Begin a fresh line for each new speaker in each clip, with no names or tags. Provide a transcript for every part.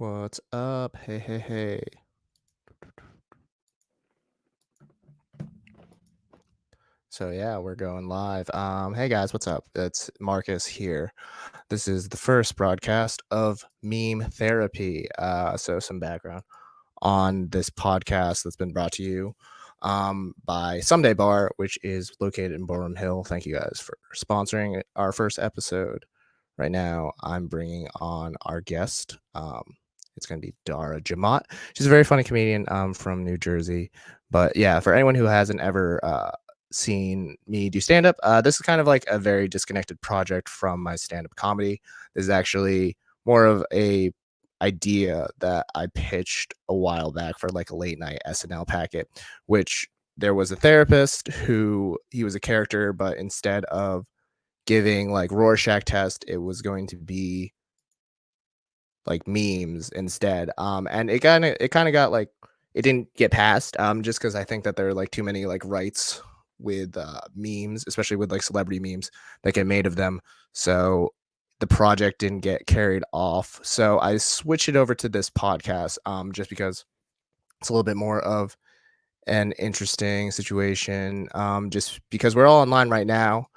What's up? Hey, hey, hey. So yeah, we're going live. Hey guys, what's up? It's Marcus here. This is the first broadcast of Meme Therapy. So some background on this podcast that's been brought to you by Someday Bar, which is located in Borum Hill. Thank you guys for sponsoring our first episode. Right now, I'm bringing on our guest. It's going to be Dara Jemmott. She's a very funny comedian from New Jersey. But yeah, for anyone who hasn't ever seen me do stand up, this is kind of like a very disconnected project from my stand up comedy. This is actually more of a idea that I pitched a while back for like a late night SNL packet, which there was a therapist who he was a character, but instead of giving like Rorschach test, it was going to be like memes instead. And it kind of got like it didn't get passed just because I think that there are like too many like rights with memes, especially with like celebrity memes that get made of them. So the project didn't get carried off. So I switched it over to this podcast just because it's a little bit more of an interesting situation. Just because we're all online right now,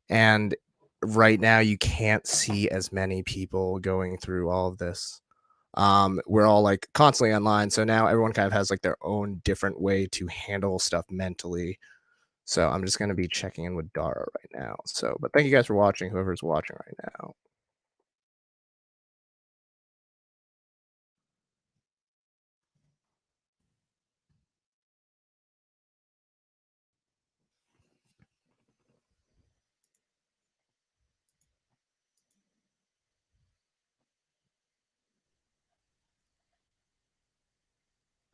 and right now you can't see as many people going through all of this. We're all like constantly online, so now everyone kind of has like their own different way to handle stuff mentally. So I'm just gonna be checking in with Dara right now. So, but thank you guys for watching, whoever's watching right now.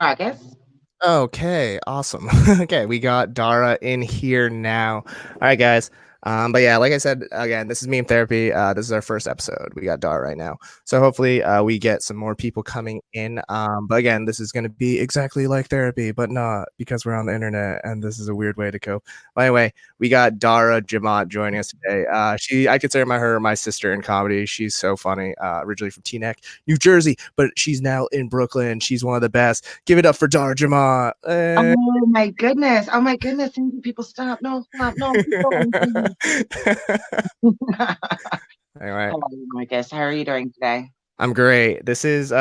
August.
Okay, awesome. Okay, we got Dara in here now. All right, guys. But yeah, like I said, again, this is Meme Therapy. This is our first episode. We got Dara right now. So hopefully we get some more people coming in. But again, this is gonna be exactly like therapy, but not because we're on the internet and this is a weird way to cope. By the way, we got Dara Jemmott joining us today. I consider her my sister in comedy. She's so funny. Originally from Teaneck, New Jersey, but she's now in Brooklyn. She's one of the best. Give it up for Dara Jemmott.
Oh my goodness. Oh my goodness. People stop. No, stop. No.
Anyway,
Hello, Marcus. How are you doing today?
I'm great. This is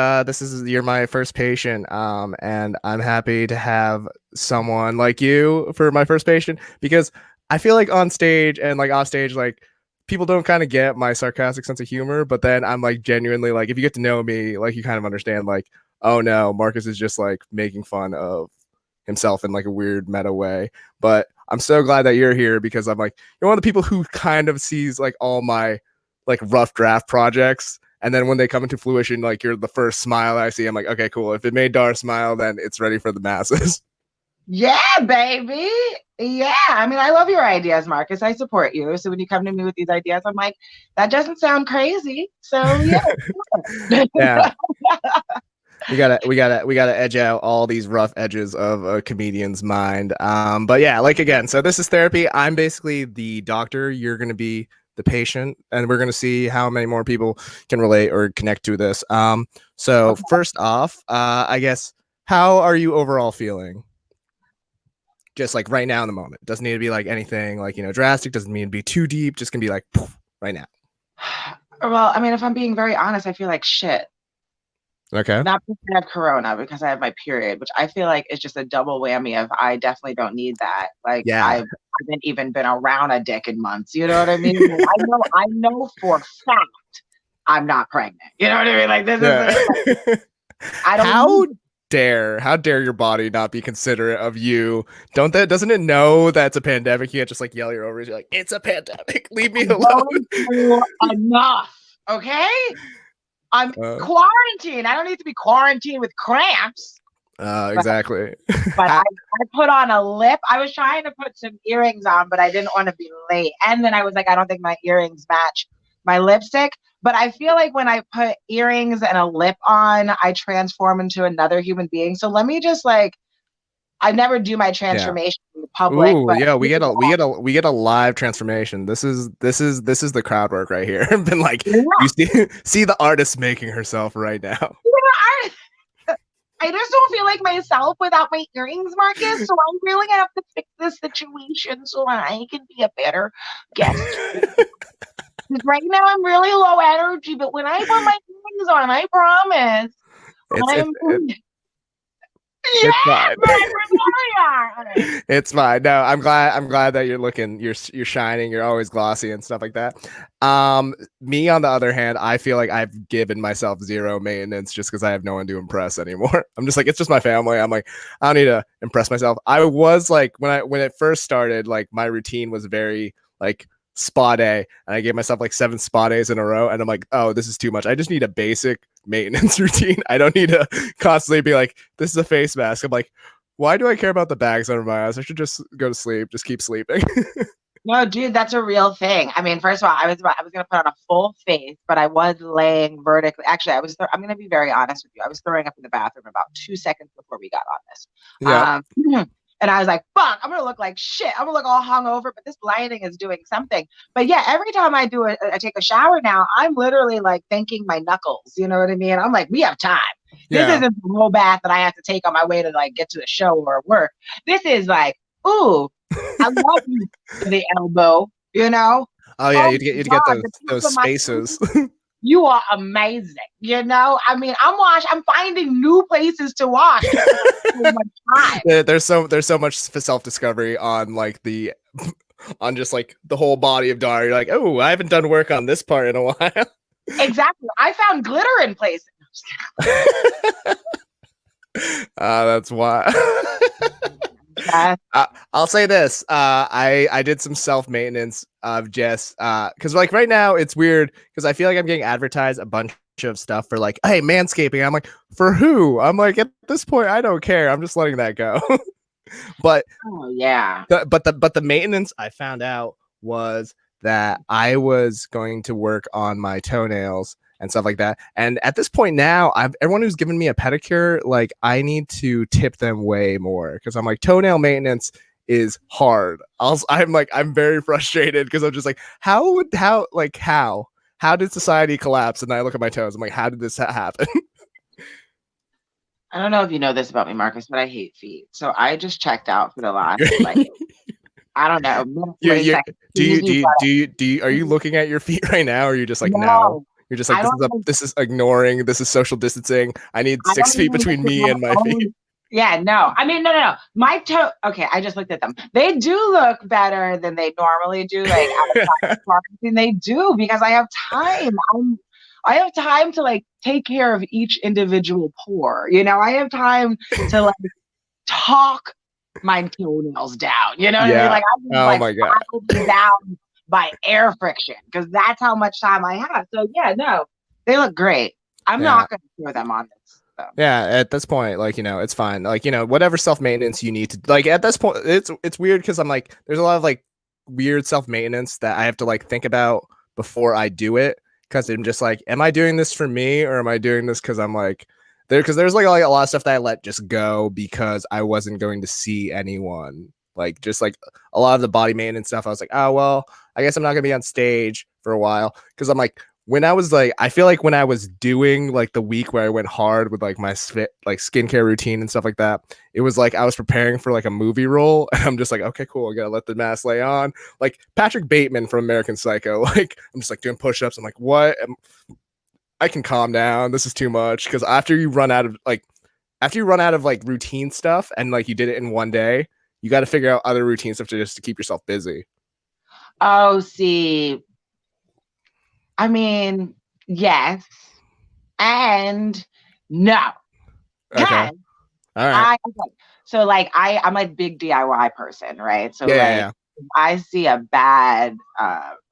you're my first patient. And I'm happy to have someone like you for my first patient because I feel like on stage and like off stage, like people don't kind of get my sarcastic sense of humor, but then I'm like genuinely like if you get to know me, like you kind of understand like, oh no, Marcus is just like making fun of himself in like a weird meta way. But I'm so glad that you're here because I'm like, you're one of the people who kind of sees like all my like rough draft projects. And then when they come into fruition, like you're the first smile I see. I'm like, okay, cool. If it made Dar smile, then it's ready for the masses.
Yeah, baby. Yeah. I mean, I love your ideas, Marcus. I support you. So when you come to me with these ideas, I'm like, that doesn't sound crazy. So yeah.
Yeah. we gotta edge out all these rough edges of a comedian's mind. But yeah, like again, so this is therapy. I'm basically the doctor. You're gonna be the patient, and we're gonna see how many more people can relate or connect to this. So first off, I guess, how are you overall feeling? Just like right now in the moment. Doesn't need to be like anything like drastic. Doesn't mean to be too deep. Just gonna be like poof, right now.
Well, I mean, if I'm being very honest, I feel like shit.
Okay.
Not because I have corona, because I have my period, which I feel like is just a double whammy of I definitely don't need that. Like
Yeah.
I haven't even been around a dick in months. You know what I mean? I know for a fact I'm not pregnant. You know what I mean? Like this is
Yeah.
I don't
how dare your body not be considerate of you? Doesn't it know that's a pandemic? You can't just like yell your ovaries. You're like, it's a pandemic. Leave me alone.
enough. Okay? I'm quarantined. I don't need to be quarantined with cramps.
Exactly.
But I put on a lip. I was trying to put some earrings on, but I didn't want to be late. And then I was like, I don't think my earrings match my lipstick. But I feel like when I put earrings and a lip on, I transform into another human being. So let me just like, I never do my transformation in the public.
Ooh,
but
yeah, we get a live transformation. This is the crowd work right here. Been like, you see the artist making herself right now.
Yeah, I just don't feel like myself without my earrings, Marcus. So I'm really gonna have to fix this situation so I can be a better guest. Because right now I'm really low energy, but when I put my earrings on, I promise
It's
I'm.
it's
Yes,
fine.
but I really are. All right.
It's fine. No, I'm glad that you're shining, you're always glossy and stuff like that. Me on the other hand, I feel like I've given myself zero maintenance just because I have no one to impress anymore. I'm just like, it's just my family. I'm like, I don't need to impress myself. I was like, when it first started, like my routine was very like spa day, and I gave myself like 7 spa days in a row, and I'm like, oh, this is too much. I just need a basic maintenance routine. I don't need to constantly be like, this is a face mask. I'm like, why do I care about the bags under my eyes? I should just go to sleep. Just keep sleeping.
No, dude, that's a real thing. I mean, first of all, I was gonna put on a full face, but I was laying vertically. Actually, I'm gonna be very honest with you. I was throwing up in the bathroom about 2 seconds before we got on this.
Yeah.
And I was like, fuck, I'm gonna look like shit. I'm gonna look all hungover, but this lighting is doing something. But yeah, every time I take a shower now, I'm literally like thanking my knuckles. You know what I mean? I'm like, we have time. This
Yeah.
isn't the whole bath that I have to take on my way to like get to the show or work. This is like, ooh, I love you to the elbow, you know?
Oh yeah,
Oh
you'd
my
get
God, the tips
those
of my
spaces.
toes, you are amazing, you know? I mean, I'm finding new places to wash just because I have so much time.
There's so much self discovery on like the on just like the whole body of Dara. You're like, oh, I haven't done work on this part in a while.
Exactly. I found glitter in places.
That's why.
Yeah.
I'll say this. I did some self maintenance of just because like right now it's weird because I feel like I'm getting advertised a bunch of stuff for like, hey, manscaping. I'm like, for who? I'm like, at this point, I don't care. I'm just letting that go. But
Oh yeah.
but the maintenance I found out was that I was going to work on my toenails and stuff like that. And at this point now, everyone who's given me a pedicure, like I need to tip them way more because I'm like, toenail maintenance is hard. I'm very frustrated because I'm just like, how did society collapse? And I look at my toes, I'm like, how did this happen?
I don't know if you know this about me, Marcus, but I hate feet. So I just checked out for the last like I don't know,
you
30
you
seconds.
are you looking at your feet right now, or are you just like no?
No,
You're just like
I don't even
this is ignoring. This is social distancing. I need
I
six
don't
feet
even look
between
at
me
my
and my feet.
own. Yeah, no. I mean, no. My toe. Okay, I just looked at them. They do look better than they normally do. Like outside of quarantine, they do because I have time. I have time to like take care of each individual pore. You know, I have time to like talk my toenails down. You know what I mean?
Yeah.
Like I just
Oh
like
my god.
file them down by air friction because that's how much time I have. So yeah, no, they look great. I'm
Yeah.
not going to throw them on this. So.
Yeah, at this point, like, it's fine. Like, whatever self-maintenance you need to like at this point, it's weird because I'm like, there's a lot of like weird self-maintenance that I have to like think about before I do it. Cause I'm just like, am I doing this for me or am I doing this because I'm like because there's like a lot of stuff that I let just go because I wasn't going to see anyone. Like just like a lot of the body maintenance stuff, I was like, oh well, I guess I'm not gonna be on stage for a while. Cause I'm like, when I was like, I feel like when I was doing like the week where I went hard with like my like skincare routine and stuff like that, it was like I was preparing for like a movie role, and I'm just like, okay, cool, I gotta let the mask lay on. Like Patrick Bateman from American Psycho, like I'm just like doing push-ups. I'm like, what? I can calm down. This is too much because after you run out of like routine stuff and like you did it in one day, you got to figure out other routine stuff to keep yourself busy.
Oh, see, I mean, yes and no.
Okay.
Yes,
All right.
okay. So like I'm a big DIY person, right? So
Yeah. Yeah.
like
Yeah.
if I see a bad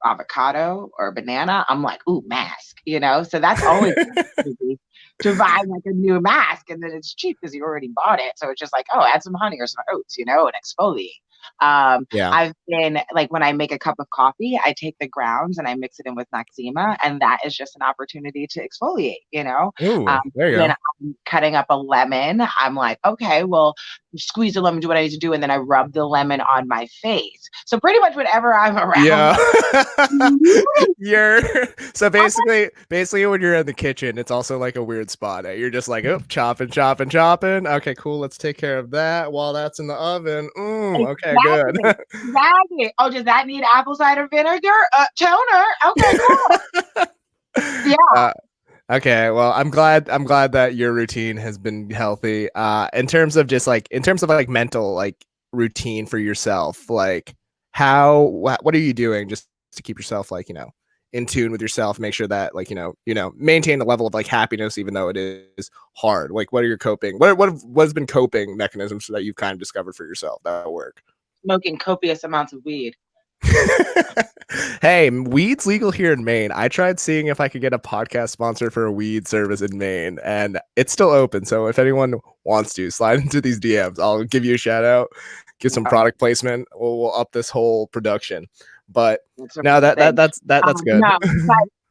avocado or banana, I'm like, ooh, mask, you know? So that's always to buy like a new mask, and then it's cheap because you already bought it. So it's just like, oh, add some honey or some oats, you know, and exfoliate.
Yeah.
I've been like when I make a cup of coffee, I take the grounds and I mix it in with Maxima, and that is just an opportunity to exfoliate, you know?
Ooh, there you
When
go.
I'm cutting up a lemon, I'm like, okay, well, squeeze the lemon, do what I need to do, and then I rub the lemon on my face. So pretty much whenever I'm around
Yeah.
you,
You're so
I'm
basically when you're in the kitchen, it's also like a weird spot. You're just like, oh, chopping, chopping, chopping. Okay, cool. Let's take care of that while that's in the oven.
like,
Okay, good.
exactly, exactly. Oh, does that need apple cider vinegar? Toner. Okay, cool. Yeah,
uh, okay, well, I'm glad that your routine has been healthy. In terms of just like in terms of like mental like routine for yourself, like what are you doing just to keep yourself like, in tune with yourself, make sure that like, maintain the level of like happiness even though it is hard. Like what are your coping? What has been coping mechanisms that you've kind of discovered for yourself that work?
smoking copious amounts of weed.
Hey, weed's legal here in Maine. I tried seeing if I could get a podcast sponsor for a weed service in Maine, and it's still open. So if anyone wants to slide into these DMs, I'll give you a shout out, give some
No,
product placement. We'll up this whole production. But
that's a
no,
real
that that
thing.
that's that that's good.
No,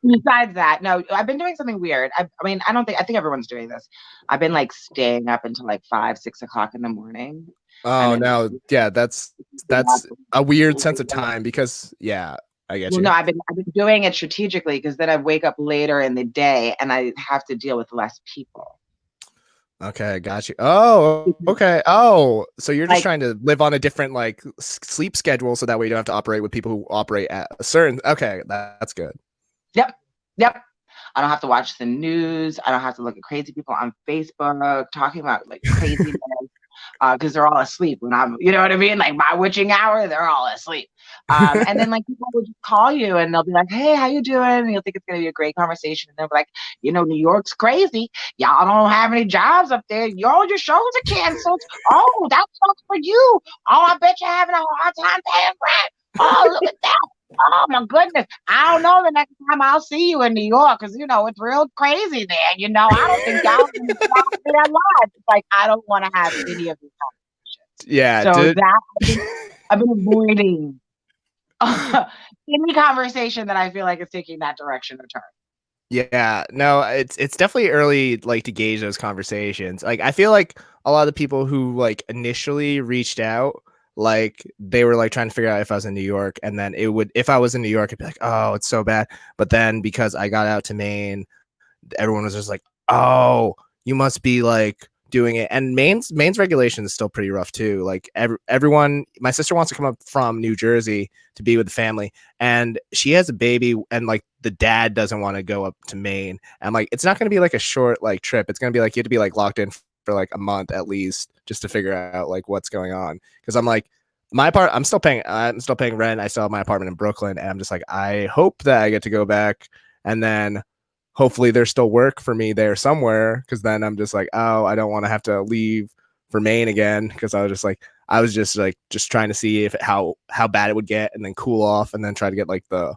besides that, no, I've been doing something weird. I mean, I think everyone's doing this. I've been like staying up until like 5, 6 o'clock in the morning, and
Oh
then
no, yeah, that's a weird sense of time because yeah, I get
well, no,
you.
I've been doing it strategically because then I wake up later in the day and I have to deal with less people.
Okay, got you. Oh, okay. Oh, so you're just
Like,
trying to live on a different like sleep schedule so that way you don't have to operate with people who operate at a certain. Okay, that's good.
yep, yep. I don't have to watch the news. I don't have to look at crazy people on Facebook talking about like craziness because they're all asleep when I'm, you know what I mean? Like my witching hour, they're all asleep. And then like people will just call you and they'll be like, "Hey, how you doing?" And you'll think it's gonna be a great conversation. And they'll be like, New York's crazy. Y'all don't have any jobs up there. All your shows are canceled. Oh, that sucks for you. Oh, I bet you're having a hard time paying rent. Oh, look at that. Oh my goodness. I don't know the next time I'll see you in New York because it's real crazy there. I don't think y'all are gonna be alive. It's like I don't want to have any of these conversations.
Yeah,
So
dude.
that I've been avoiding any conversation that I feel like is taking that direction or turn.
Yeah, no, it's definitely early like to gauge those conversations. Like I feel like a lot of the people who like initially reached out, like they were like trying to figure out if I was in New York, and then it would if I was in New York, it'd be like, oh, it's so bad. But then because I got out to Maine, everyone was just like, "Oh, you must be like doing it." And Maine's regulation is still pretty rough too. Like everyone, my sister wants to come up from New Jersey to be with the family, and she has a baby, and like the dad doesn't want to go up to Maine, and like it's not going to be like a short like trip. It's going to be like you have to be like locked in for like a month at least just to figure out like what's going on. Because I'm like my part, I'm still paying rent. I still have my apartment in Brooklyn, and I'm just like I hope that I get to go back, and then hopefully there's still work for me there somewhere because then I'm just like, oh, I don't want to have to leave for Maine again because I was just like just trying to see if how bad it would get and then cool off and then try to get like the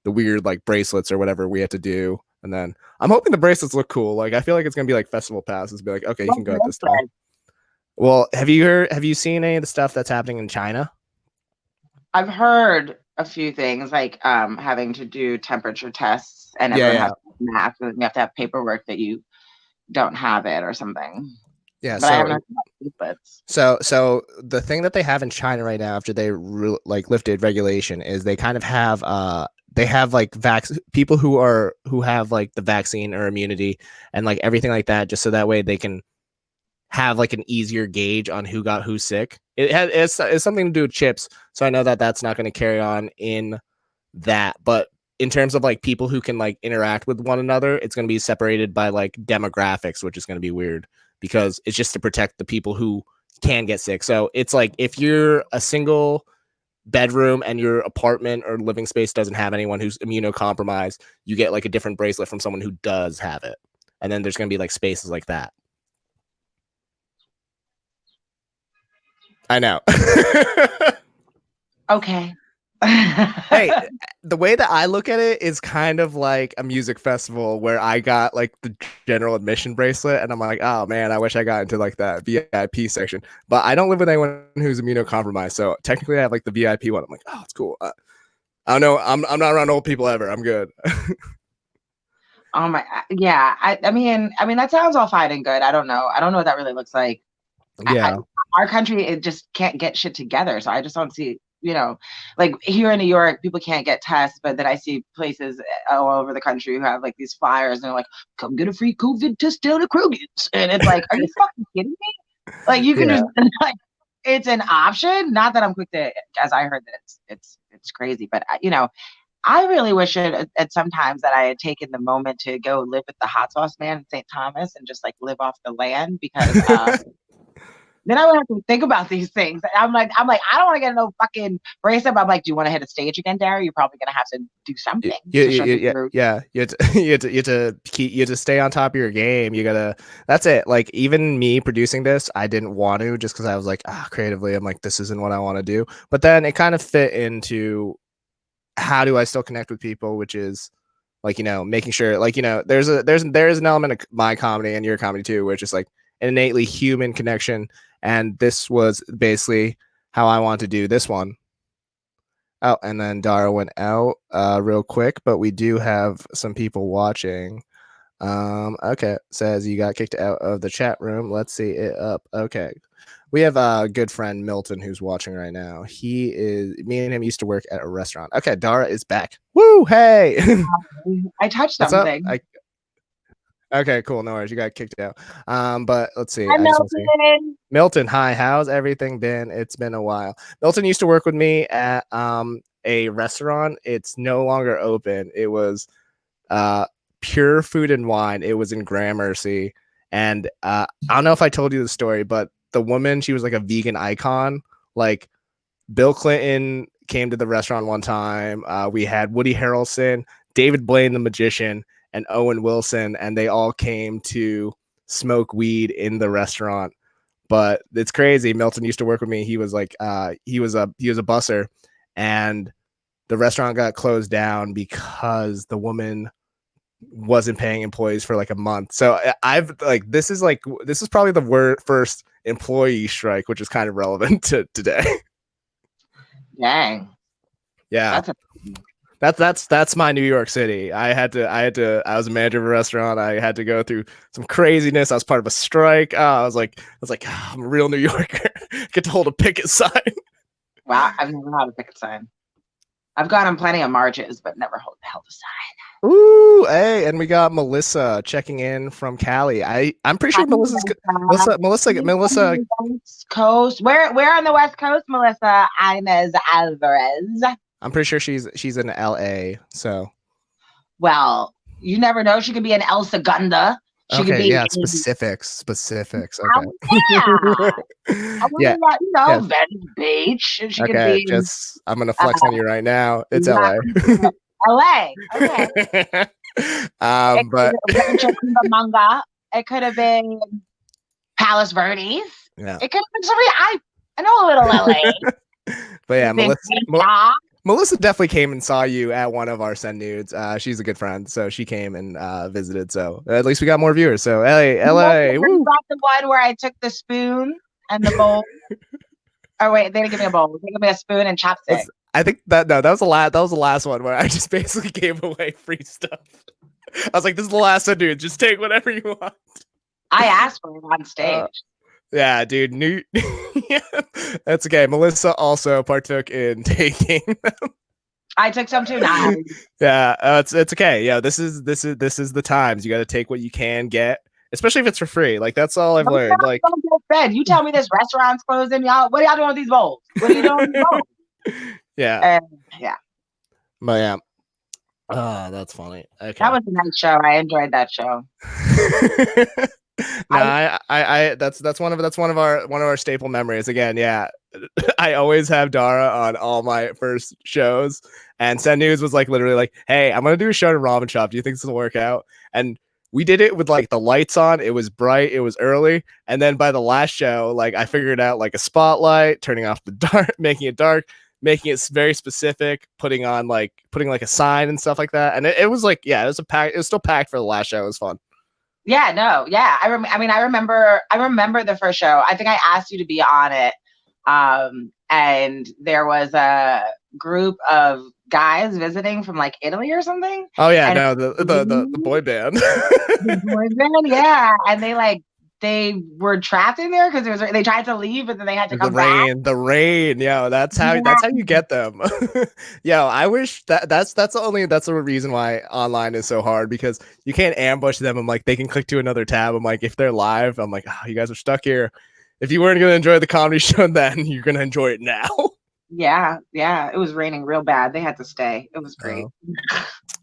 weird like bracelets or whatever we had to do. And then I'm hoping the bracelets look cool. Like I feel like it's gonna be like festival passes, be like, okay, you
What
can go at this time.
bracelet?
Well, have you seen any of the stuff that's happening in China?
I've heard a few things like having to do temperature tests and
Yeah,
everyone
yeah.
has to mask and you have to have paperwork that you don't have it or something.
Yeah,
But I haven't heard about bracelets.
so the thing that they have in China right now after they like lifted regulation is they kind of have they have like people who have like the vaccine or immunity and like everything like that just so that way they can have like an easier gauge on who got who sick. It's something to do with chips, so I know that that's not going to carry on in that, but in terms of like people who can like interact with one another, it's going to be separated by like demographics, which is going to be weird because it's just to protect the people who can get sick. So it's like if you're a single bedroom and your apartment or living space doesn't have anyone who's immunocompromised, you get like a different bracelet from someone who does have it. And then there's going to be like spaces like that. I know.
Okay.
Hey, the way that I look at it is kind of like a music festival where I got like the general admission bracelet, and I'm like, oh man, I wish I got into like that VIP section. But I don't live with anyone who's immunocompromised, so technically I have like the VIP one. I'm like, oh, it's cool. I don't know. I'm not around old people ever. I'm good.
Oh my, yeah. I mean, that sounds all fine and good. I don't know. I don't know what that really looks like.
Yeah.
Our country, it just can't get shit together. So I just don't see, like here in New York, people can't get tests, but then I see places all over the country who have like these flyers and they're like, come get a free COVID test down at Krogan's. And it's like, are you fucking kidding me? Like you can
Yeah.
just like, it's an option. Not that I'm quick to, as I heard that it's crazy, but I really wish at sometimes that I had taken the moment to go live with the hot sauce man in St. Thomas and just like live off the land because then I would have to think about these things. I'm like, I don't want to get no fucking bracelet. I'm like, do you want to hit a stage again, Dara? You're probably gonna have to do something to shut the group.
Yeah. You have to stay on top of your game. You gotta. That's it. Like even me producing this, I didn't want to just because I was like, creatively, I'm like, this isn't what I want to do. But then it kind of fit into how do I still connect with people, which is like making sure like there's an element of my comedy and your comedy too, which is like an innately human connection, and this was basically how I want to do this one. Oh, and then Dara went out real quick, but we do have some people watching. Okay, says you got kicked out of the chat room. Let's see it up. Okay, we have a good friend Milton who's watching right now. Me and him used to work at a restaurant. Okay, Dara is back. Woo! Hey,
I touched
what's up?
something.
Okay, cool. No worries. You got kicked out. But let's see.
Hi,
I just want to see.
Milton.
Milton, hi. How's everything been? It's been a while. Milton used to work with me at a restaurant. It's no longer open. It was Pure Food and Wine. It was in Gramercy. And I don't know if I told you the story, but the woman, she was like a vegan icon. Like Bill Clinton came to the restaurant one time. We had Woody Harrelson, David Blaine, the magician, and Owen Wilson, and they all came to smoke weed in the restaurant. But it's crazy. Milton used to work with me. He was like, he was a busser, and the restaurant got closed down because the woman wasn't paying employees for like a month. So I've like this is probably the first employee strike, which is kind of relevant to today.
Dang.
Yeah. That's my New York City. I was a manager of a restaurant. I had to go through some craziness. I was part of a strike. I was like, I'm a real New Yorker. Get to hold a picket sign.
Wow, I've never had a picket sign. I've gone on plenty of marches, but never held a sign.
Ooh, hey, and we got Melissa checking in from Cali. I'm pretty sure Melissa.
West Coast. Where on the West Coast, Melissa Inez Alvarez?
I'm pretty sure she's in LA. So,
well, you never know. She could be in El Segundo. She could be
specifics. Okay.
Yeah. Venice Beach. She could be.
I'm gonna flex on you right now. It's LA.
LA. Okay.
But
it could have been Palos Verdes.
Yeah.
It could have been somebody. I know a little LA.
But yeah, Melissa definitely came and saw you at one of our Send Nudes. She's a good friend, so she came and visited. So at least we got more viewers. So LA, woo!
Got the one where I took the spoon and the bowl. Oh wait, they didn't give me a bowl. They gave me a spoon and chopstick.
I think that was the last one where I just basically gave away free stuff. I was like, "This is the last one, dude. Just take whatever you want."
I asked for it on stage.
Yeah, dude. That's okay. Melissa also partook in taking them.
I took some too. Now.
Yeah, it's okay. Yeah, this is the times. You got to take what you can get, especially if it's for free. Like that's all I've learned. Like,
you tell me this restaurant's closing, y'all. What are y'all doing with these bowls? What are you doing with these bowls?
Yeah.
Yeah.
But yeah. Oh, that's funny. Okay.
That was a nice show. I enjoyed that show.
That's one of our staple memories. Again, yeah. I always have Dara on all my first shows, and Send News was like literally like, "Hey, I'm gonna do a show at a ramen shop. Do you think this will work out?" And we did it with like the lights on. It was bright. It was early, and then by the last show, like I figured out like a spotlight, turning off the dark, making it dark, making it very specific, putting like a sign and stuff like that. And it was like, yeah, it was it was still packed for the last show. It was fun.
Yeah, no, yeah. I remember the first show. I think I asked you to be on it. And there was a group of guys visiting from like Italy or something.
Oh yeah,
And
no, the boy band.
the boy band, yeah. And they were trapped in there because they tried to leave, but then they had to come back.
The rain, yeah. That's how you get them. Yeah, I wish that's the reason why online is so hard, because you can't ambush them. I'm like, they can click to another tab. I'm like, if they're live, I'm like, oh, you guys are stuck here. If you weren't gonna enjoy the comedy show then, you're gonna enjoy it now.
Yeah, yeah. It was raining real bad. They had to stay. It was great.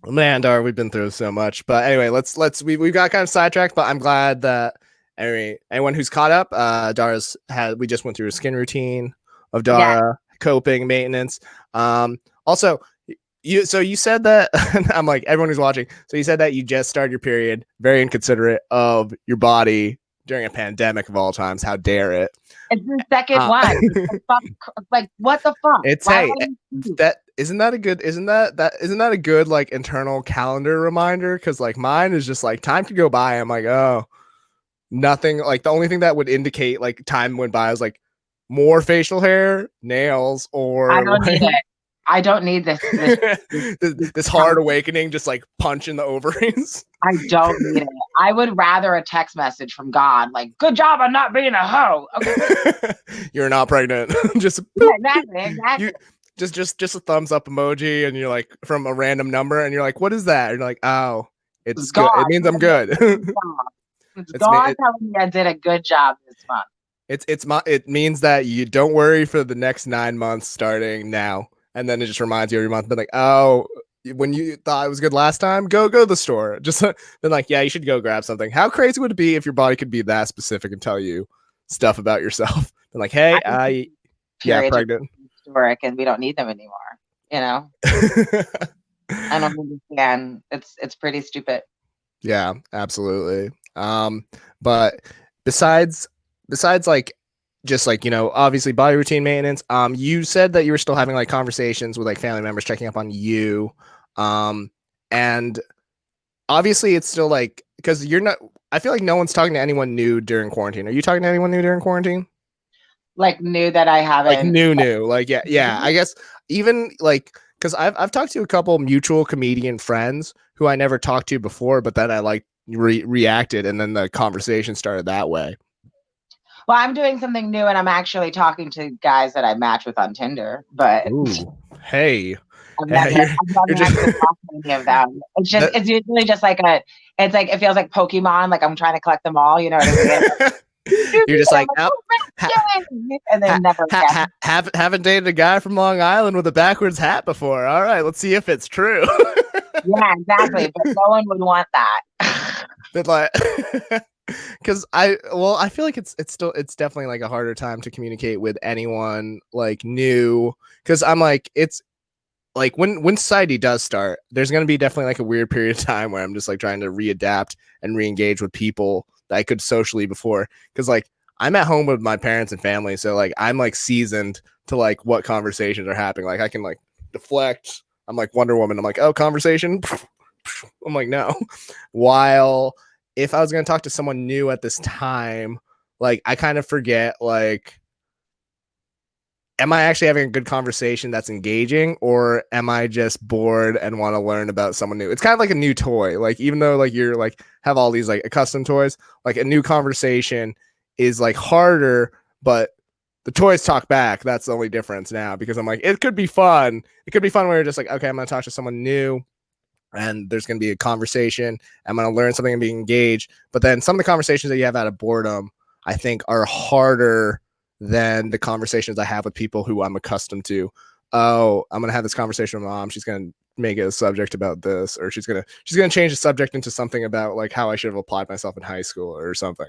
Man, Dara, we've been through so much. But anyway, we got kind of sidetracked, but I'm glad that anyone who's caught up, we just went through a skin routine of Dara, coping, maintenance. Also, you said that I'm like, everyone who's watching, so you said that you just started your period, very inconsiderate of your body during a pandemic of all times. How dare it?
It's the second one. Like, what the fuck?
It's isn't that a good like internal calendar reminder? Because like mine is just like time could go by. I'm like, oh, nothing. Like the only thing that would indicate like time went by is like more facial hair, nails, or
I don't need it. I don't need this.
This hard awakening, just like punch in the ovaries.
I don't need it. I would rather a text message from God, like, "Good job on not being a hoe." Okay.
You're not pregnant. Just
exactly.
Just a thumbs up emoji, and you're like from a random number, and you're like, "What is that?" And you're like, "Oh, it's good. It means I'm good."
It's God telling me I did a good job this month.
It means that you don't worry for the next 9 months starting now. And then it just reminds you every month, but like, oh, when you thought it was good last time, go to the store. Just been like, yeah, you should go grab something. How crazy would it be if your body could be that specific and tell you stuff about yourself? And like, hey, yeah, pregnant.
Historic, and we don't need them anymore. You know, I don't understand. It's pretty stupid.
Yeah, absolutely. But besides like, just like, obviously body routine maintenance, you said that you were still having like conversations with like family members checking up on you, and obviously it's still like, because I feel like no one's talking to anyone new during quarantine. Are you talking to anyone new during quarantine?
Like new that I haven't,
like new, like yeah I guess, even like, because I've talked to a couple mutual comedian friends who I never talked to before, but then I like reacted, and then the conversation started that way.
Well, I'm doing something new, and I'm actually talking to guys that I match with on Tinder. But
hey,
I'm not gonna talk to any of them. It's usually just like it feels like Pokemon. Like I'm trying to collect them all. You know what I mean?
You're just like,
and then never
haven't dated a guy from Long Island with a backwards hat before. All right, let's see if it's true.
Yeah, exactly. But no one would want that.
But like, because I feel like it's definitely like a harder time to communicate with anyone like new, because I'm like, it's like when society does start, there's going to be definitely like a weird period of time where I'm just like trying to readapt and re-engage with people that I could socially before, because like I'm at home with my parents and family, so like I'm like seasoned to like what conversations are happening. Like I can like deflect. I'm like Wonder Woman. I'm like, oh, conversation. I'm like, no. While if I was going to talk to someone new at this time, like I kind of forget, like, am I actually having a good conversation that's engaging, or am I just bored and want to learn about someone new? It's kind of like a new toy. Like, even though like you're like have all these like custom toys, like a new conversation is like harder, but the toys talk back. That's the only difference now, because I'm like, it could be fun. It could be fun where you're just like, okay, I'm going to talk to someone new, and there's going to be a conversation. I'm going to learn something and be engaged. But then some of the conversations that you have out of boredom, I think, are harder than the conversations I have with people who I'm accustomed to. Oh, I'm going to have this conversation with mom. She's going to make it a subject about this, or she's going to change the subject into something about like how I should have applied myself in high school or something.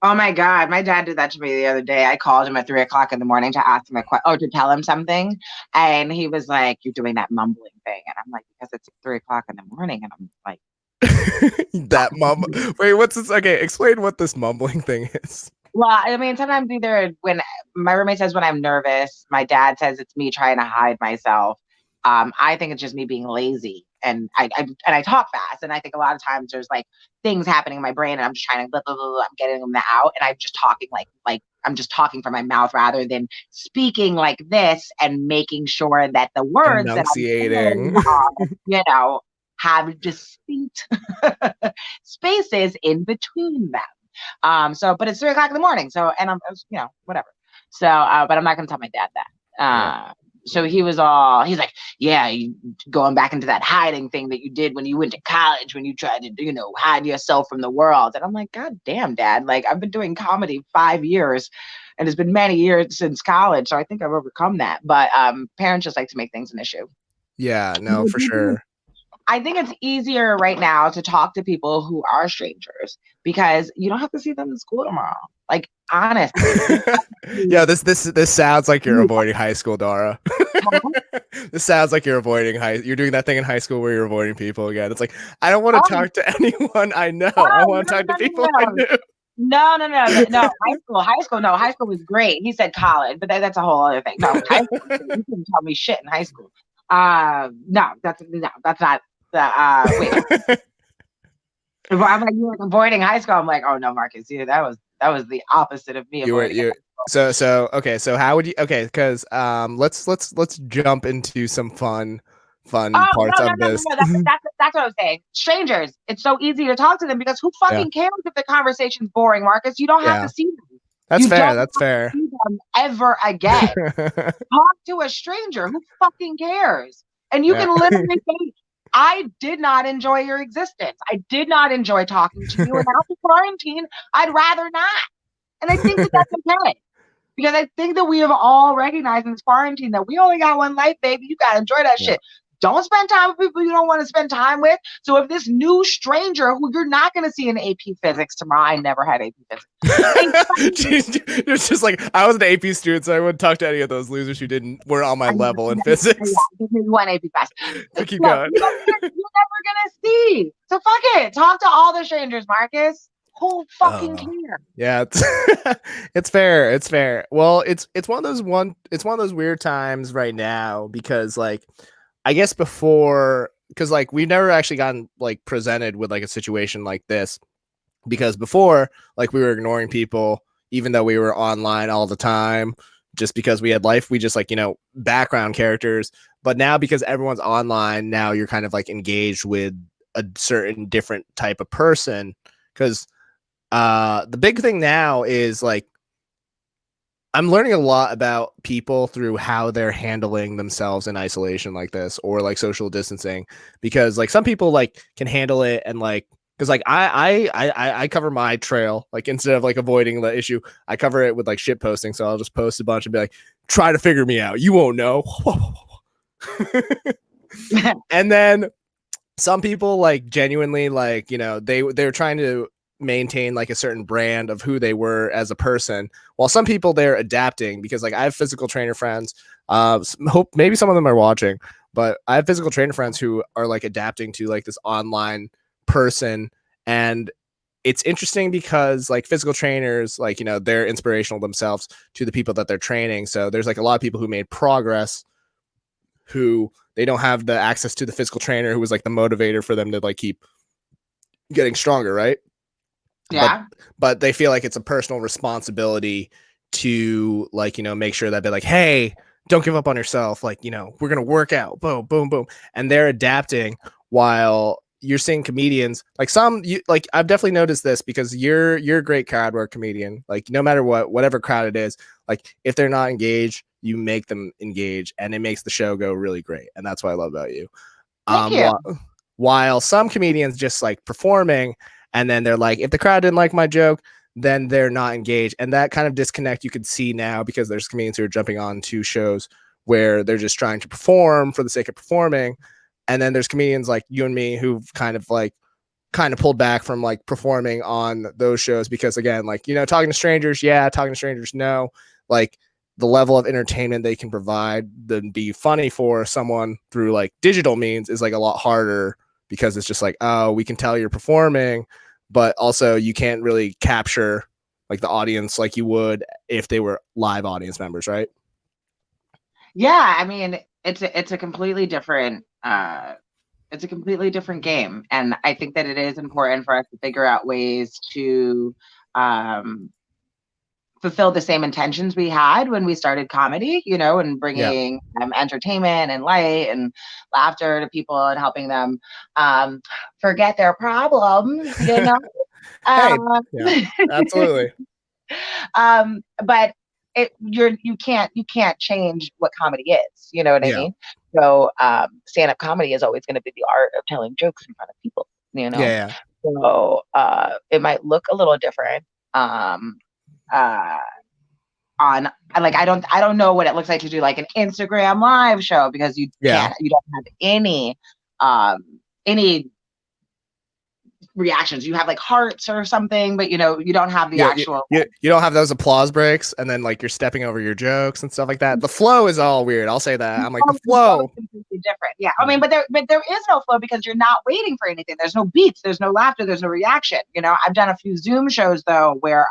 Oh my God, my dad did that to me the other day. I called him at 3:00 in the morning to ask him to tell him something. And he was like, "You're doing that mumbling thing." And I'm like, because it's 3:00 in the morning. And I'm like,
that wait, what's this? Okay, explain what this mumbling thing is.
Well, I mean, sometimes either when my roommate says when I'm nervous, my dad says it's me trying to hide myself. I think it's just me being lazy, and I talk fast, and I think a lot of times there's like things happening in my brain, and I'm just trying to blah, blah, blah, blah, I'm getting them out, and I'm just talking like I'm just talking from my mouth rather than speaking like this and making sure that the words that I'm saying
Enunciating.
are, have distinct spaces in between them. But it's 3 o'clock in the morning. So, and whatever. So, but I'm not going to tell my dad that.
Yeah.
So he's like, yeah, you going back into that hiding thing that you did when you went to college, when you tried to, hide yourself from the world. And I'm like, God damn, Dad. Like, I've been doing comedy 5 years and it's been many years since college. So I think I've overcome that. But parents just like to make things an issue.
Yeah, no, for sure.
I think it's easier right now to talk to people who are strangers because you don't have to see them in school tomorrow. Like, honestly.
Yeah, this sounds like you're avoiding high school, Dara. This sounds like you're avoiding you're doing that thing in high school where you're avoiding people again. It's like, I don't want to
Oh,
talk to anyone I know.
oh,
I want to
no,
talk to
no,
people
no,
I
no.
knew.
No, no, no, no, no. High school was great. He said college, but that's a whole other thing. No, high school, you couldn't tell me shit in high school. No, that's not the wait. If I'm like, you're like avoiding high school. I'm like, oh no, Marcus, that was the opposite of me
You were
avoiding it.
you so okay, so how would you okay, because let's jump into some fun
Oh
parts
no, no,
of
no, no,
this.
no. That's what I was saying. Strangers, it's so easy to talk to them because who
Yeah.
fucking cares if the conversation's boring, Marcus? You don't have to
Yeah.
see them.
That's
You don't
fair. That's
have to
fair.
see them ever again. Talk to a stranger. Who fucking cares? And you
Yeah.
can literally say, I did not enjoy your existence. I did not enjoy talking to you. And after quarantine, I'd rather not. And I think that that's okay. Because I think that we have all recognized in this quarantine that we only got one life, baby. You got to enjoy that
Yeah.
shit. Don't spend time with people you don't want to spend time with. So if this new stranger who you're not going to see in AP Physics tomorrow, I never had AP Physics.
It's just like I was an AP student, so I wouldn't talk to any of those losers who didn't were on my level in physics.
One AP class.
So keep
Look,
going.
you're never gonna see. So fuck it. Talk to all the strangers, Marcus. Who fucking cares?
Yeah, it's fair. It's fair. Well, it's one of those weird times right now because like I guess before because like we've never actually gotten like presented with like a situation like this because before like we were ignoring people even though we were online all the time just because we had life we just like background characters, but now because everyone's online now you're kind of like engaged with a certain different type of person because the big thing now is like I'm learning a lot about people through how they're handling themselves in isolation like this or like social distancing because like some people like can handle it and like because like I cover my trail like instead of like avoiding the issue I cover it with like shit posting, so I'll just post a bunch and be like try to figure me out, you won't know. And then some people like genuinely like they're trying to maintain like a certain brand of who they were as a person, while some people they're adapting because like I have physical trainer friends, hope maybe some of them are watching, but I have physical trainer friends who are like adapting to like this online person. And it's interesting because like physical trainers like they're inspirational themselves to the people that they're training, so there's like a lot of people who made progress who they don't have the access to the physical trainer who was like the motivator for them to like keep getting stronger, right?
Yeah.
But they feel like it's a personal responsibility to like make sure that they're like, hey, don't give up on yourself, like we're gonna work out, boom boom boom, and they're adapting while you're seeing comedians like like I've definitely noticed this because you're a great crowd work comedian, like no matter whatever crowd it is, like if they're not engaged you make them engage and it makes the show go really great, and that's what I love about you.
Thank you.
While some comedians just like performing and then they're like if the crowd didn't like my joke then they're not engaged, and that kind of disconnect you could see now because there's comedians who are jumping on to shows where they're just trying to perform for the sake of performing, and then there's comedians like you and me who've kind of pulled back from like performing on those shows because again like talking to strangers, yeah, talking to strangers, no, like the level of entertainment they can provide than be funny for someone through like digital means is like a lot harder because it's just like, oh, we can tell you're performing, but also you can't really capture like the audience like you would if they were live audience members, right?
Yeah, I mean, it's a completely different game, and I think that it is important for us to figure out ways to um, fulfill the same intentions we had when we started comedy, and
Yeah.
bringing entertainment and light and laughter to people and helping them um, forget their problems.
Hey,
Um,
yeah, absolutely.
but you can't change what comedy is. You know what I
Yeah.
mean? So stand-up comedy is always going to be the art of telling jokes in front of people. You know,
Yeah.
so it might look a little different. Um, uh, on like I don't know what it looks like to do like an Instagram live show because you
Yeah.
can't you don't have any reactions. You have like hearts or something, but you don't have the
Yeah.
actual.
You don't have those applause breaks and then like you're stepping over your jokes and stuff like that. The flow is all weird. I'll say that. I'm like the
The flow is
flow.
completely different. Yeah, I mean, but there is no flow because you're not waiting for anything. There's no beats. There's no laughter. There's no reaction. I've done a few Zoom shows though where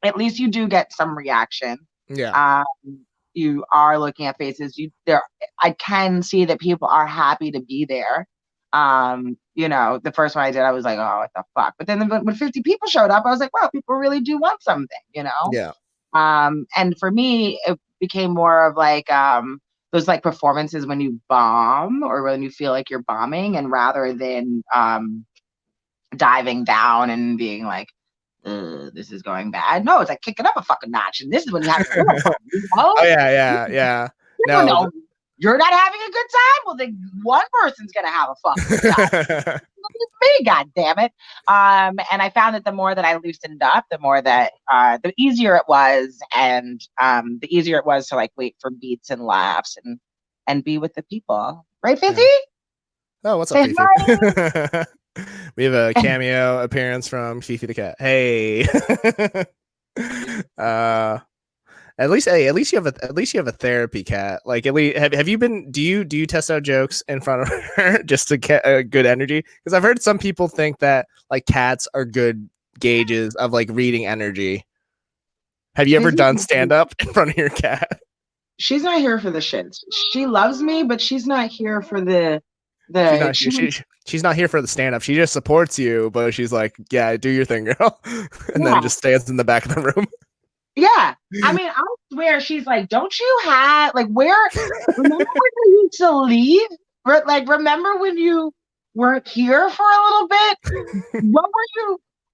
at least you do get some reaction.
Yeah.
Um, you are looking at faces. I can see that people are happy to be there. The first one I did, I was like, oh, what the fuck? But then when 50 people showed up, I was like, wow, people really do want something.
Yeah.
And for me, it became more of like those like performances when you bomb or when you feel like you're bombing, and rather than diving down and being like, this is going bad. No, it's like kicking up a fucking notch, and this is when you have to do it.
Oh yeah, yeah, yeah. No.
You're not having a good time. Well, then one person's gonna have a fucking good time. Me, god damn it. And I found that the more that I loosened up, the more that the easier it was, and the easier it was to like wait for beats and laughs and be with the people. Right, Fizzy?
Yeah. Oh, what's up,
Say
Fifi? We have a cameo appearance from Fifi the cat. Hey. At least you have a therapy cat. Like at least have you been do you test out jokes in front of her just to get a good energy? Because I've heard some people think that like cats are good gauges of like reading energy. Have you ever done stand up in front of your cat?
She's not here for the shits. She loves me, but she's not here for
she's not here for the stand up. She just supports you, but she's like, yeah, do your thing, girl, and then just stands in the back of the room.
Yeah. I mean, I swear she's like, don't you have like remember when you used to leave? Like, remember when you weren't here for a little bit?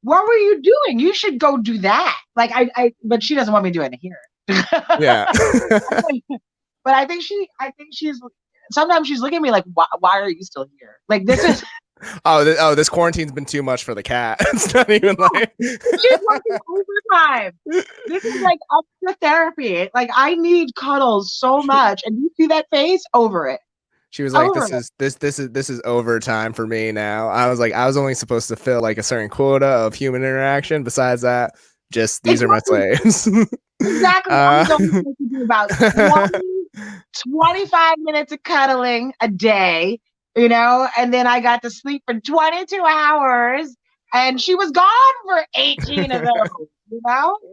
What were you doing? You should go do that. Like but she doesn't want me doing it here.
Yeah.
But I think she's sometimes she's looking at me like, why are you still here? Like this is
this quarantine's been too much for the cat. It's not even like
she's working overtime. This is like extra therapy. Like I need cuddles so much, and you see that face over it.
She was like, this is overtime for me now. I was like, I was only supposed to fill like a certain quota of human interaction. Besides that, just these are my slaves.
Exactly. I'm going to do about 25 minutes of cuddling a day, and then I got to sleep for 22 hours, and she was gone for 18 of those,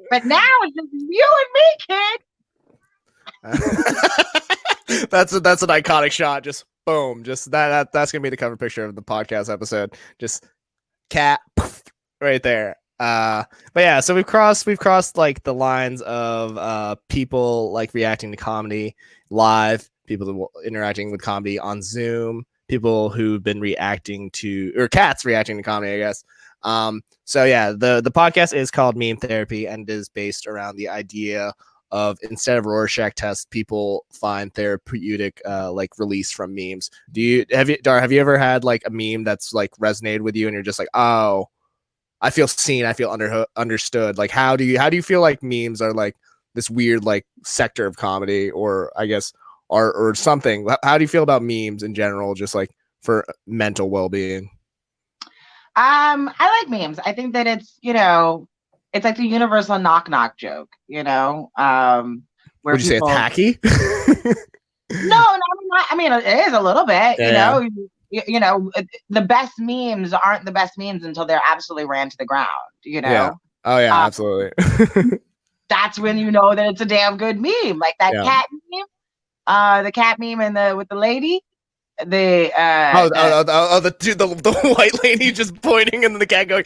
But now it's just you and me, kid.
That's an iconic shot. Just boom. Just that's gonna be the cover picture of the podcast episode. Just cat right there. But yeah, so we've crossed like the lines of people like reacting to comedy live, people interacting with comedy on Zoom, people who've been reacting to or cats reacting to comedy, I guess. So yeah, the podcast is called Meme Therapy and is based around the idea of instead of Rorschach tests, people find therapeutic like release from memes. Dara, have you ever had like a meme that's like resonated with you and you're just like, oh, I feel seen, I feel understood? Like how do you feel like memes are like this weird like sector of comedy, or I guess or something? How do you feel about memes in general, just like for mental well-being?
I like memes. I think that it's like the universal knock knock joke, where
would you say it's hacky?
No, I mean it is a little bit,
yeah.
The best memes aren't the best memes until they're absolutely ran to the ground,
Yeah. Oh yeah,
Uh,
absolutely.
that's when you know that it's a damn good meme, like that
Yeah.
cat meme, the cat meme and the with the lady,
Oh,
the
the dude, the white lady just pointing, and the cat going.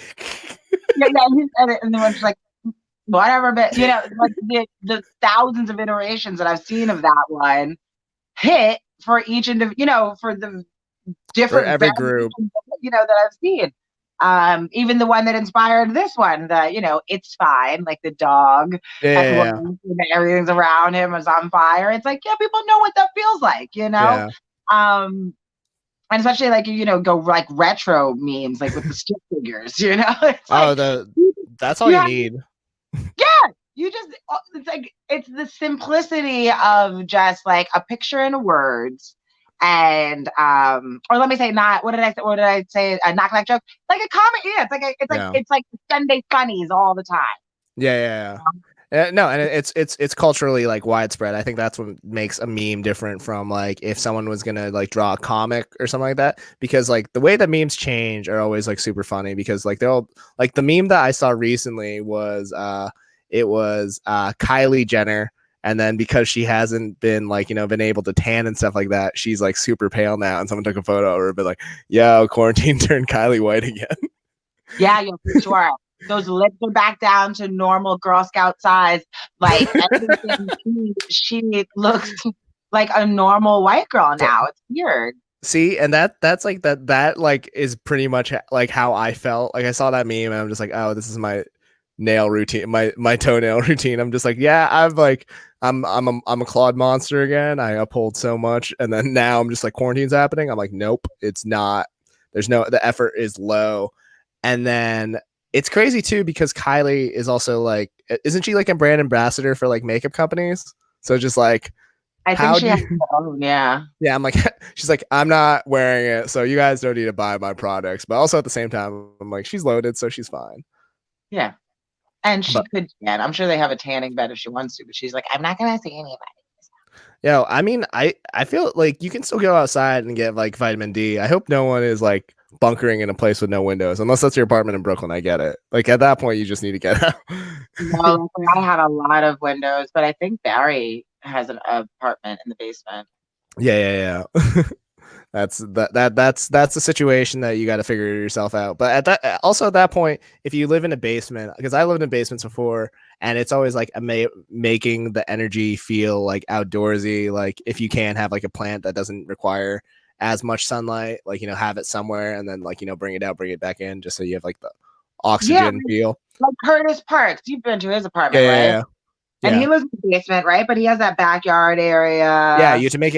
yeah, yeah, and then she's like, whatever, but like the thousands of iterations that I've seen of that one hit for each for the
For
different
every group.
variations, that I've seen. Even the one that inspired this one, it's fine, like the dog
Yeah,
at work,
yeah,
everything's around him is on fire. It's like, yeah, people know what that feels like.
yeah.
Um, and especially like go like retro memes, like with the stick figures. It's
Oh,
like
the
you,
that's all
you
you
have
need.
yeah, it's like it's the simplicity of just like a picture and words and or let me say not what did I say a knock knock joke, like a comment. Yeah,
Yeah.
it's like Sunday funnies all the time.
Yeah, yeah, yeah. No, and it's culturally like widespread. I think that's what makes a meme different from like if someone was gonna like draw a comic or something like that. Because like the way that memes change are always like super funny because like they'll like the meme that I saw recently was it was Kylie Jenner. And then because she hasn't been like, been able to tan and stuff like that, she's like super pale now. And someone took a photo of her, but like, yo, quarantine turned Kylie white again.
Yeah, for sure. Those lips are back down to normal Girl Scout size. Like everything, she looks like a normal white girl
So
now. It's weird.
see, and that's like that like is pretty much like how I felt. Like I saw that meme and I'm just like, oh, this is my nail routine, my toenail routine. I'm just like, yeah, I'm a clawed monster again. I uphold so much, and then now I'm just like quarantine's happening. I'm like, nope, it's not. There's no the effort is low, and then it's crazy too because Kylie is also like, isn't she like a brand ambassador for like makeup companies? So just like,
I think
how
she
do
has
you
her own, yeah.
yeah, I'm like, she's like, I'm not wearing it, so you guys don't need to buy my products. But also at the same time, I'm like, she's loaded, so she's fine.
Yeah. And she
But
could, yeah, I'm sure they have a tanning bed if she wants to, but she's like, I'm not gonna see anybody.
yeah, I mean, I feel like you can still go outside and get like vitamin D. I hope no one is like bunkering in a place with no windows, unless that's your apartment in Brooklyn. I get it. Like at that point, you just need to get out.
No, like, I have a lot of windows, but I think Barry has an apartment in the basement.
Yeah, yeah, yeah. That's the situation that you got to figure yourself out. But at that also at that point, if you live in a basement, because I lived in basements before, and it's always like making the energy feel like outdoorsy. Like if you can have like a plant that doesn't require as much sunlight, like have it somewhere, and then like bring it out, bring it back in, just so you have like the
Yeah,
oxygen feel.
like Curtis Parks. You've been to his
Yeah,
apartment,
yeah,
right?
yeah,
And
yeah.
he lives in the basement, right? But he has that backyard
Yeah,
area.
you have to make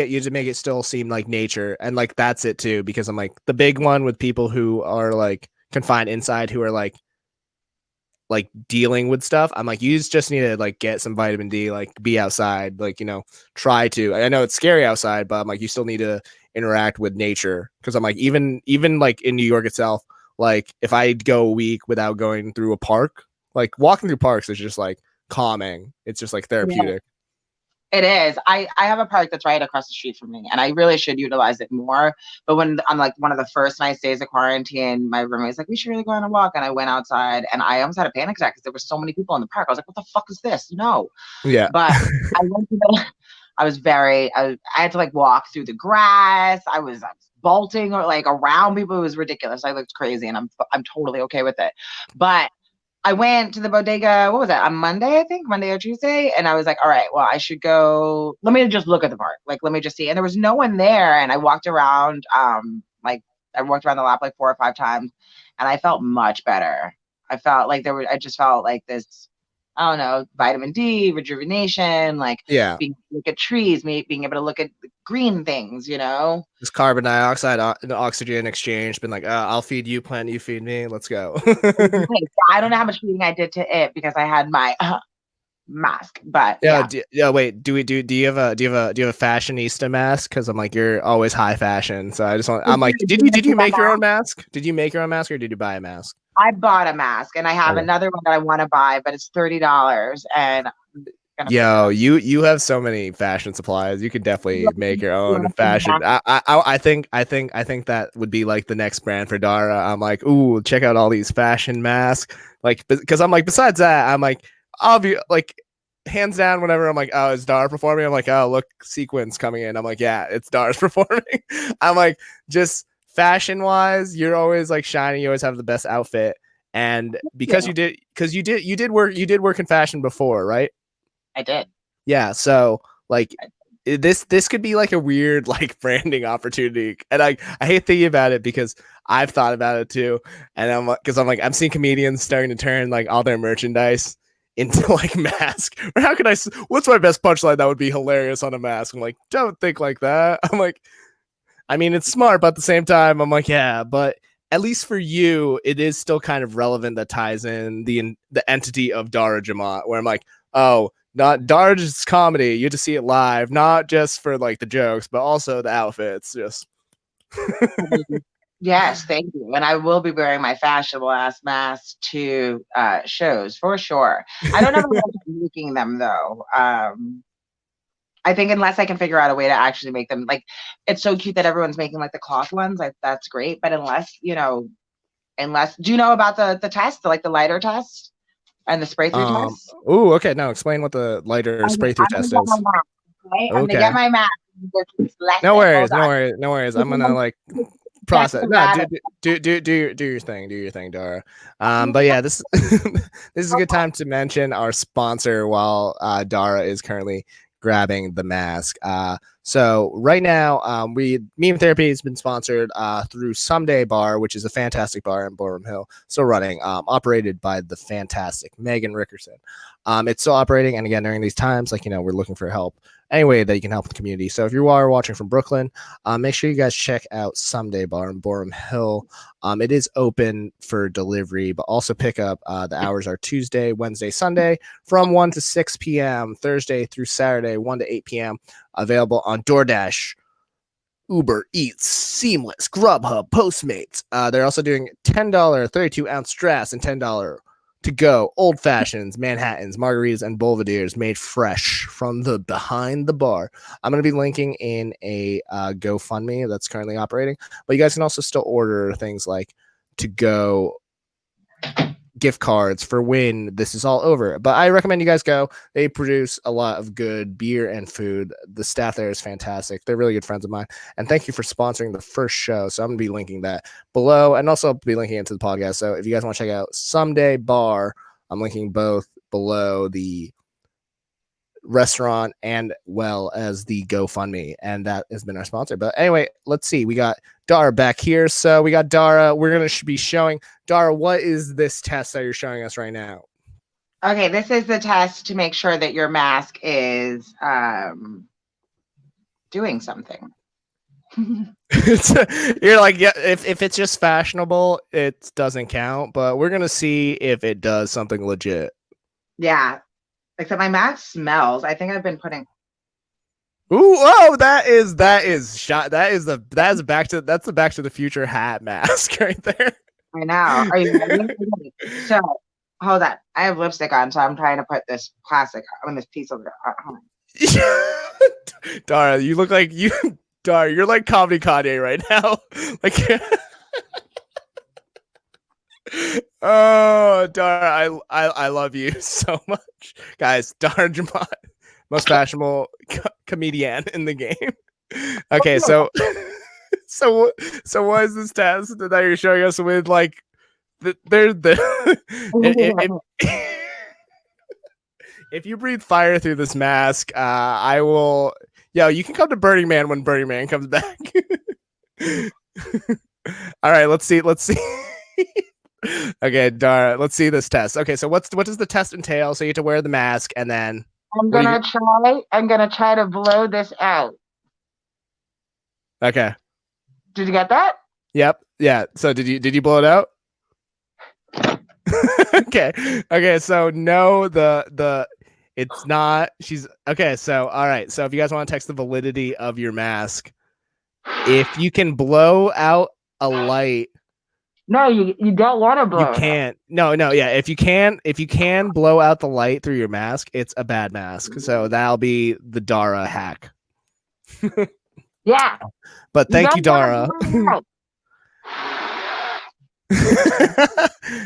it still seem like nature, and like that's it too. Because I'm like the big one with people who are like confined inside, who are like dealing with stuff. I'm like, you just need to like get some vitamin D, like be outside, like try to. I know it's scary outside, but I'm like, you still need to interact with nature because I'm like, even like in New York itself, like if I go a week without going through a park, like walking through parks is just like calming. It's just like
Yeah,
therapeutic.
it is. I have a park that's right across the street from me, and I really should utilize it more. But when on like one of the first nice days of quarantine, my roommate was like, "We should really go on a walk," and I went outside, and I almost had a panic attack because there were so many people in the park. I was like, "What the fuck is this?" No,
Yeah,
but I went to the. I had to like walk through the grass. I was bolting or like around people. It was ridiculous. I looked crazy, and I'm totally okay with it. But I went to the bodega, what was that, on Monday, I think, Monday or Tuesday. And I was like, all right, well, I should go. Let me just look at the park. Like, let me just see. And there was no one there. And I walked around, I walked around the lap like 4 or 5 times and I felt much better. I just felt like this, I don't know, vitamin D, rejuvenation, like
yeah.
being able to look at trees, being able to look at green things.
This carbon dioxide and oxygen exchange been like, I'll feed you, plant, you feed me. Let's go.
Okay, so I don't know how much reading I did to it because I had my mask, but
Yeah,
yeah.
yeah. Wait, do you have a fashionista mask? Because I'm like, you're always high fashion. So I just want. I'm like, did you make your own mask? Did you make your own mask or did you buy a mask?
I bought a mask and I have
Okay.
another one that I want to buy, but it's $30 and gonna figure it
Yo,
out.
you have so many fashion supplies. You could definitely make your own fashion. I think that would be like the next brand for Dara. I'm like, ooh, check out all these fashion masks. Like, because I'm like, besides that, I'm like, obvious, like, hands down, whenever I'm like, oh, is Dara performing? I'm like, oh, look, sequins coming in. I'm like, yeah, it's Dara's performing. I'm like, just fashion wise, you're always like shining. You always have the best outfit. And because
Yeah,
you did work in fashion before, right?
I did.
Yeah, so like this could be like a weird like branding opportunity, and I hate thinking about it because I've thought about it too, and I'm like I'm seeing comedians starting to turn like all their merchandise into like mask. Or how can what's my best punchline that would be hilarious on a mask? I'm like, don't think like that. I'm like, I mean, it's smart, but at the same time, I'm like, yeah, but at least for you, it is still kind of relevant that ties in the entity of Dara Jemmott, where I'm like, oh, not Dara just comedy. You get to see it live, not just for like the jokes, but also the outfits. Just
Yes, thank you. And I will be wearing my fashionable ass mask to shows for sure. I don't ever like making them though. I think unless I can figure out a way to actually make them like, it's so cute that everyone's making like the cloth ones. Like that's great. But unless do you know about the test, like the lighter test and the spray through test?
ooh, okay. Now explain what the lighter
I'm
spray through
gonna
test
get my
is.
mask. Okay, I'm gonna get
Okay.
my mask. Just
No
lesson.
worries,
Hold
no
on.
worries, no worries. I'm
This is
gonna like
that's
process.
the
No,
rabbit.
do your thing, Dara. But yeah, this this is a good time to mention our sponsor while Dara is currently grabbing the mask. So right now, Meme Therapy has been sponsored through Someday Bar, which is a fantastic bar in Borum Hill, still running, operated by the fantastic Megan Rickerson. It's still operating, and again during these times, like we're looking for help any way that you can help the community. So if you are watching from Brooklyn, make sure you guys check out Someday Bar in Borum Hill. It is open for delivery, but also pickup. The hours are Tuesday, Wednesday, Sunday from 1 to 6 p.m., Thursday through Saturday, 1 to 8 p.m. Available on DoorDash, Uber Eats, Seamless, Grubhub, Postmates. They're also doing $10 32-ounce drafts and $10 to go old fashions, Manhattans, margaritas, and Belvederes made fresh from the behind the bar. I'm going to be linking in a GoFundMe that's currently operating, but you guys can also still order things like to go gift cards for when this is all over. But I recommend you guys go. They produce a lot of good beer and food. The staff there is fantastic. They're really good friends of mine. And thank you for sponsoring the first show. So I'm going to be linking that below and also be linking into the podcast. So if you guys want to check out Someday Bar, I'm linking both below the restaurant and well as the GoFundMe, and that has been our sponsor. But anyway, let's see. We got Dara back here. So we got Dara. We're gonna be showing Dara, what is this test that you're showing us right now?
Okay, this is the test to make sure that your mask is doing something.
You're like, yeah, if it's just fashionable, it doesn't count. But we're gonna see if it does something legit.
Yeah, except my mask smells. I think I've been putting.
Ooh, oh, that is shot. That's the Back to the Future hat mask right there.
I know. Are you ready? Okay, so hold on. I have lipstick on, so I'm trying to put this plastic on this piece of. Hold on.
Dara, you look like you. Dara, you're like comedy Kanye right now. Like, oh, Dara, I love you so much, guys. Dara Jemmott, most fashionable comedian in the game. Okay, so so what is this test that you're showing us with like if you breathe fire through this mask, I will. Yo, you can come to Burning Man when Burning Man comes back. All right, let's see. Let's see. Okay, Dara, let's see this test. Okay, so what does the test entail? So you have to wear the mask, and then
I'm
what do you?
gonna try. I'm gonna try to blow this out.
Okay.
Did you get that?
Yep. Yeah. So did you blow it out? Okay. Okay. So no, the it's not. She's okay. So all right. So if you guys want to text the validity of your mask, if you can blow out a light
No, you don't want to
You
blow it out.
can't. No, no, yeah. If you can blow out the light through your mask, it's a bad mask. So that'll be the Dara hack.
Yeah,
But
you
thank
don't
you,
want to
Dara.
blow it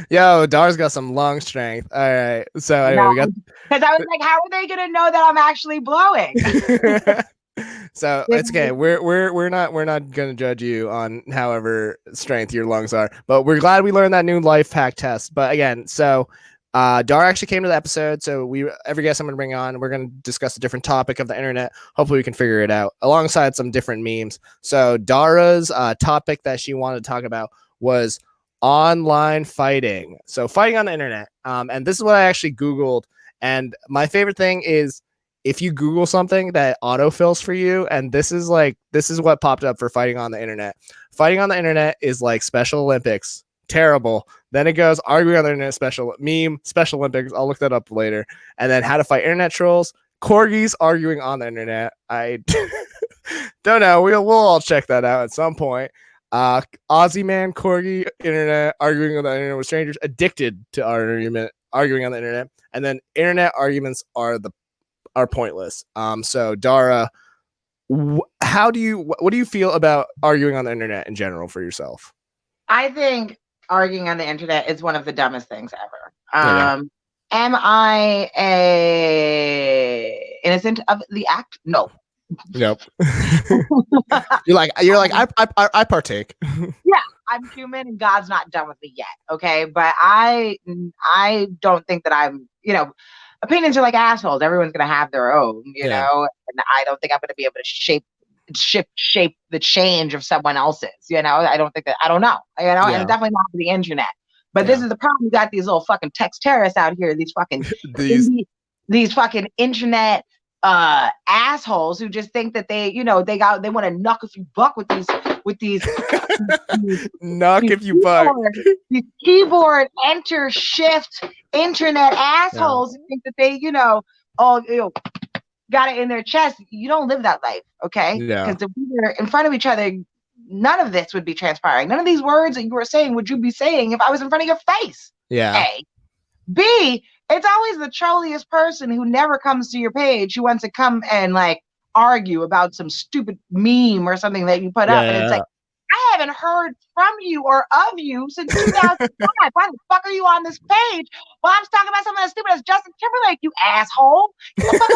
Yo, Dara's got some lung strength. All right. So
out.
anyway,
No,
we got
because I was like, how are they gonna know that I'm actually blowing?
so it's okay. We're not gonna judge you on however strength your lungs are, but we're glad we learned that new life hack test. But again, so Dara actually came to the episode, so we every guest I'm gonna bring on, we're gonna discuss a different topic of the internet. Hopefully, we can figure it out alongside some different memes. So Dara's topic that she wanted to talk about was online fighting. So fighting on the internet. And this is what I actually Googled. And my favorite thing is if you Google something that autofills for you, and this is what popped up for fighting on the internet. Fighting on the internet is like Special Olympics. Terrible. Then it goes arguing on the internet, Special Olympics. I'll look that up later. And then how to fight internet trolls. Corgis arguing on the internet. I don't know. We'll all check that out at some point. Aussie man, Corgi, internet arguing on the internet with strangers, addicted to arguing on the internet, and then internet arguments are pointless. So Dara, what do you feel about arguing on the internet in general for yourself?
I think arguing on the internet is one of the dumbest things ever.
Yeah.
Am I a innocent of the act? No.
Yep. you're like I partake.
Yeah, I'm human and God's not done with me yet. Okay. But I don't think that opinions are like assholes. Everyone's gonna have their own,
Yeah.
and I don't think I'm gonna be able to shape the change of someone else's, I don't think that I don't know, and
Yeah.
it's definitely not for the internet. But this
Yeah.
is the problem. You got these little fucking text terrorists out here, these fucking
These
these fucking internet assholes who just think that they want to knuck if you buck with
knock if you buck.
These keyboard enter shift internet assholes who think that they got it in their chest. You don't live that life, okay?
Yeah.
Because if we were in front of each other, none of this would be transpiring. None of these words that you were saying would you be saying if I was in front of your face.
Yeah.
A. B, it's always the trolliest person who never comes to your page who wants to come and like argue about some stupid meme or something that you put up. And it's like, I haven't heard from you or of you since 2005. Why the fuck are you on this page? Well, I'm talking about something as stupid as Justin Timberlake, you asshole. Get the fuck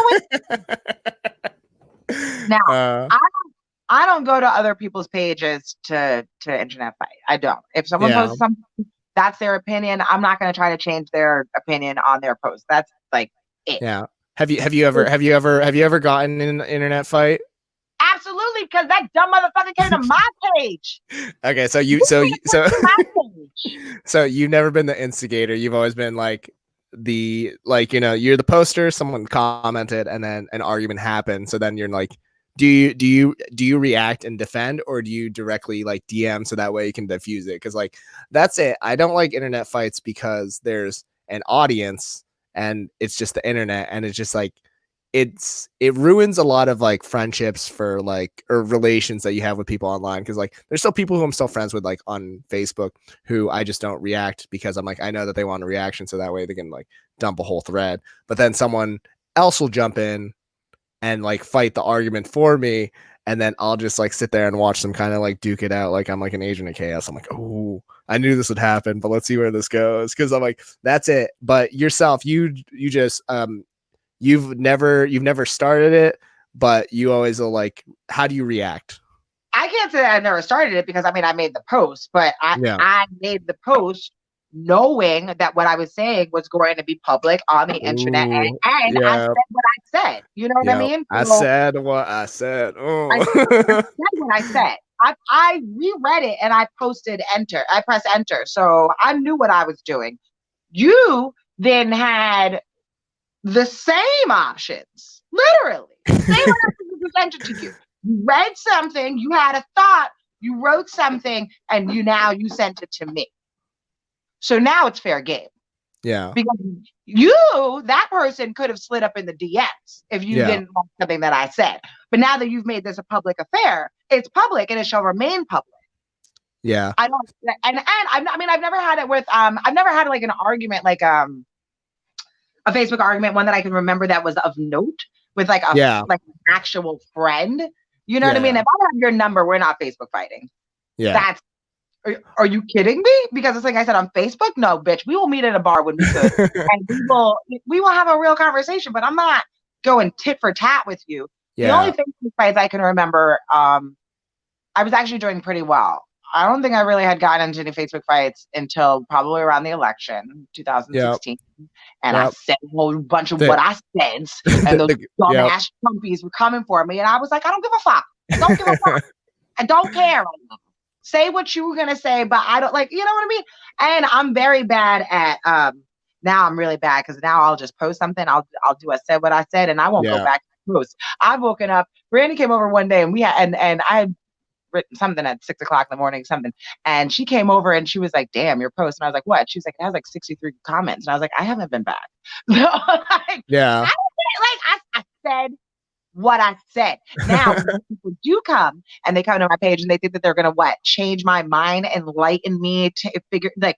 away. Now, I don't go to other people's pages to internet fight. I don't. If someone posts something, that's their opinion. I'm not going to try to change their opinion on their post. That's like it.
Yeah. Have you ever gotten in an internet fight?
Absolutely, because that dumb motherfucker came to my page.
Okay, so so you've never been the instigator. You've always been like you're the poster. Someone commented, and then an argument happened. So then you're like, do you react and defend, or do you directly like DM so that way you can diffuse it? Because like that's it. I don't like internet fights because there's an audience and it's just the internet, and it's just like it ruins a lot of like friendships for like or relations that you have with people online, because like there's still people who I'm still friends with like on Facebook who I just don't react because I'm like I know that they want a reaction, so that way they can like dump a whole thread. But then someone else will jump in and like fight the argument for me, and then I'll just like sit there and watch them kind of like duke it out like I'm like an agent of chaos. I'm like, oh, I knew this would happen, but let's see where this goes, because I'm like, that's it. But yourself, you just you've never started it, but you always are like, how do you react?
I can't say that I never started it because I mean I made the post, but I made the post knowing that what I was saying was going to be public on the internet, and I said what I said. You know what I mean?
I said what I said. Oh.
I said what I said. I reread it and I posted enter. I pressed enter, so I knew what I was doing. You then had the same options, literally the same options presented to you. You read something, you had a thought, you wrote something, and you sent it to me. So now it's fair game.
Yeah.
Because that person could have slid up in the DMs if you didn't like something that I said. But now that you've made this a public affair, it's public and it shall remain public.
Yeah.
I don't, and I mean, I've never had it with, I've never had like an argument, like, a Facebook argument, one that I can remember that was of note with like
Yeah.
like an actual friend. You know what I
Yeah.
mean?
Yeah.
If I have your number, we're not Facebook fighting.
Yeah.
That's are you kidding me? Because it's like I said on Facebook, no, bitch, we will meet at a bar when we could, and we will have a real conversation. But I'm not going tit for tat with you. The only
Yeah.
Facebook fights I can remember, I was actually doing pretty well. I don't think I really had gotten into any Facebook fights until probably around the election,
Yep.
2016. And I
Yep.
said a whole bunch of
The,
what I said, and those
yep.
dumbass Trumpies were coming for me. And I was like, I don't give a fuck. I don't give a fuck. I don't care. Say what you were gonna say, but I don't like, you know what I mean? And I'm very bad at now I'm really bad because now I'll just post something. I'll do I said what I said and I won't go
Yeah.
back to post. I've woken up, Brandy came over one day and we had and I had written something at 6 o'clock in the morning, something. And she came over and she was like, damn, your post. And I was like, what? She was like, it has like 63 comments. And I was like, I haven't been back. So, like,
Yeah.
I said what I said. Now, when people do come and they come to my page and they think that they're gonna what change my mind, enlighten me to figure like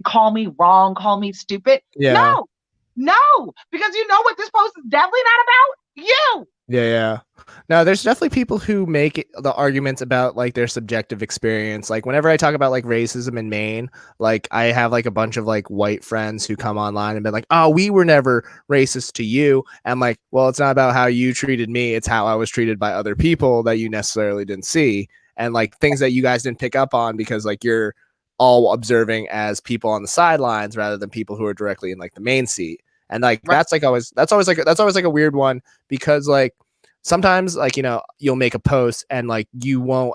call me wrong, call me stupid.
Yeah.
No, no, because you know what this post is definitely not about? You.
Yeah, yeah. No, there's definitely people who make the arguments about like their subjective experience. Like whenever I talk about like racism in Maine, like I have like a bunch of like white friends who come online and been like, "Oh, we were never racist to you." And I'm like, "Well, it's not about how you treated me; it's how I was treated by other people that you necessarily didn't see, and like things that you guys didn't pick up on because like you're all observing as people on the sidelines rather than people who are directly in like the main seat." And like
Right.
that's always like a weird one because like sometimes like you'll make a post and like you'll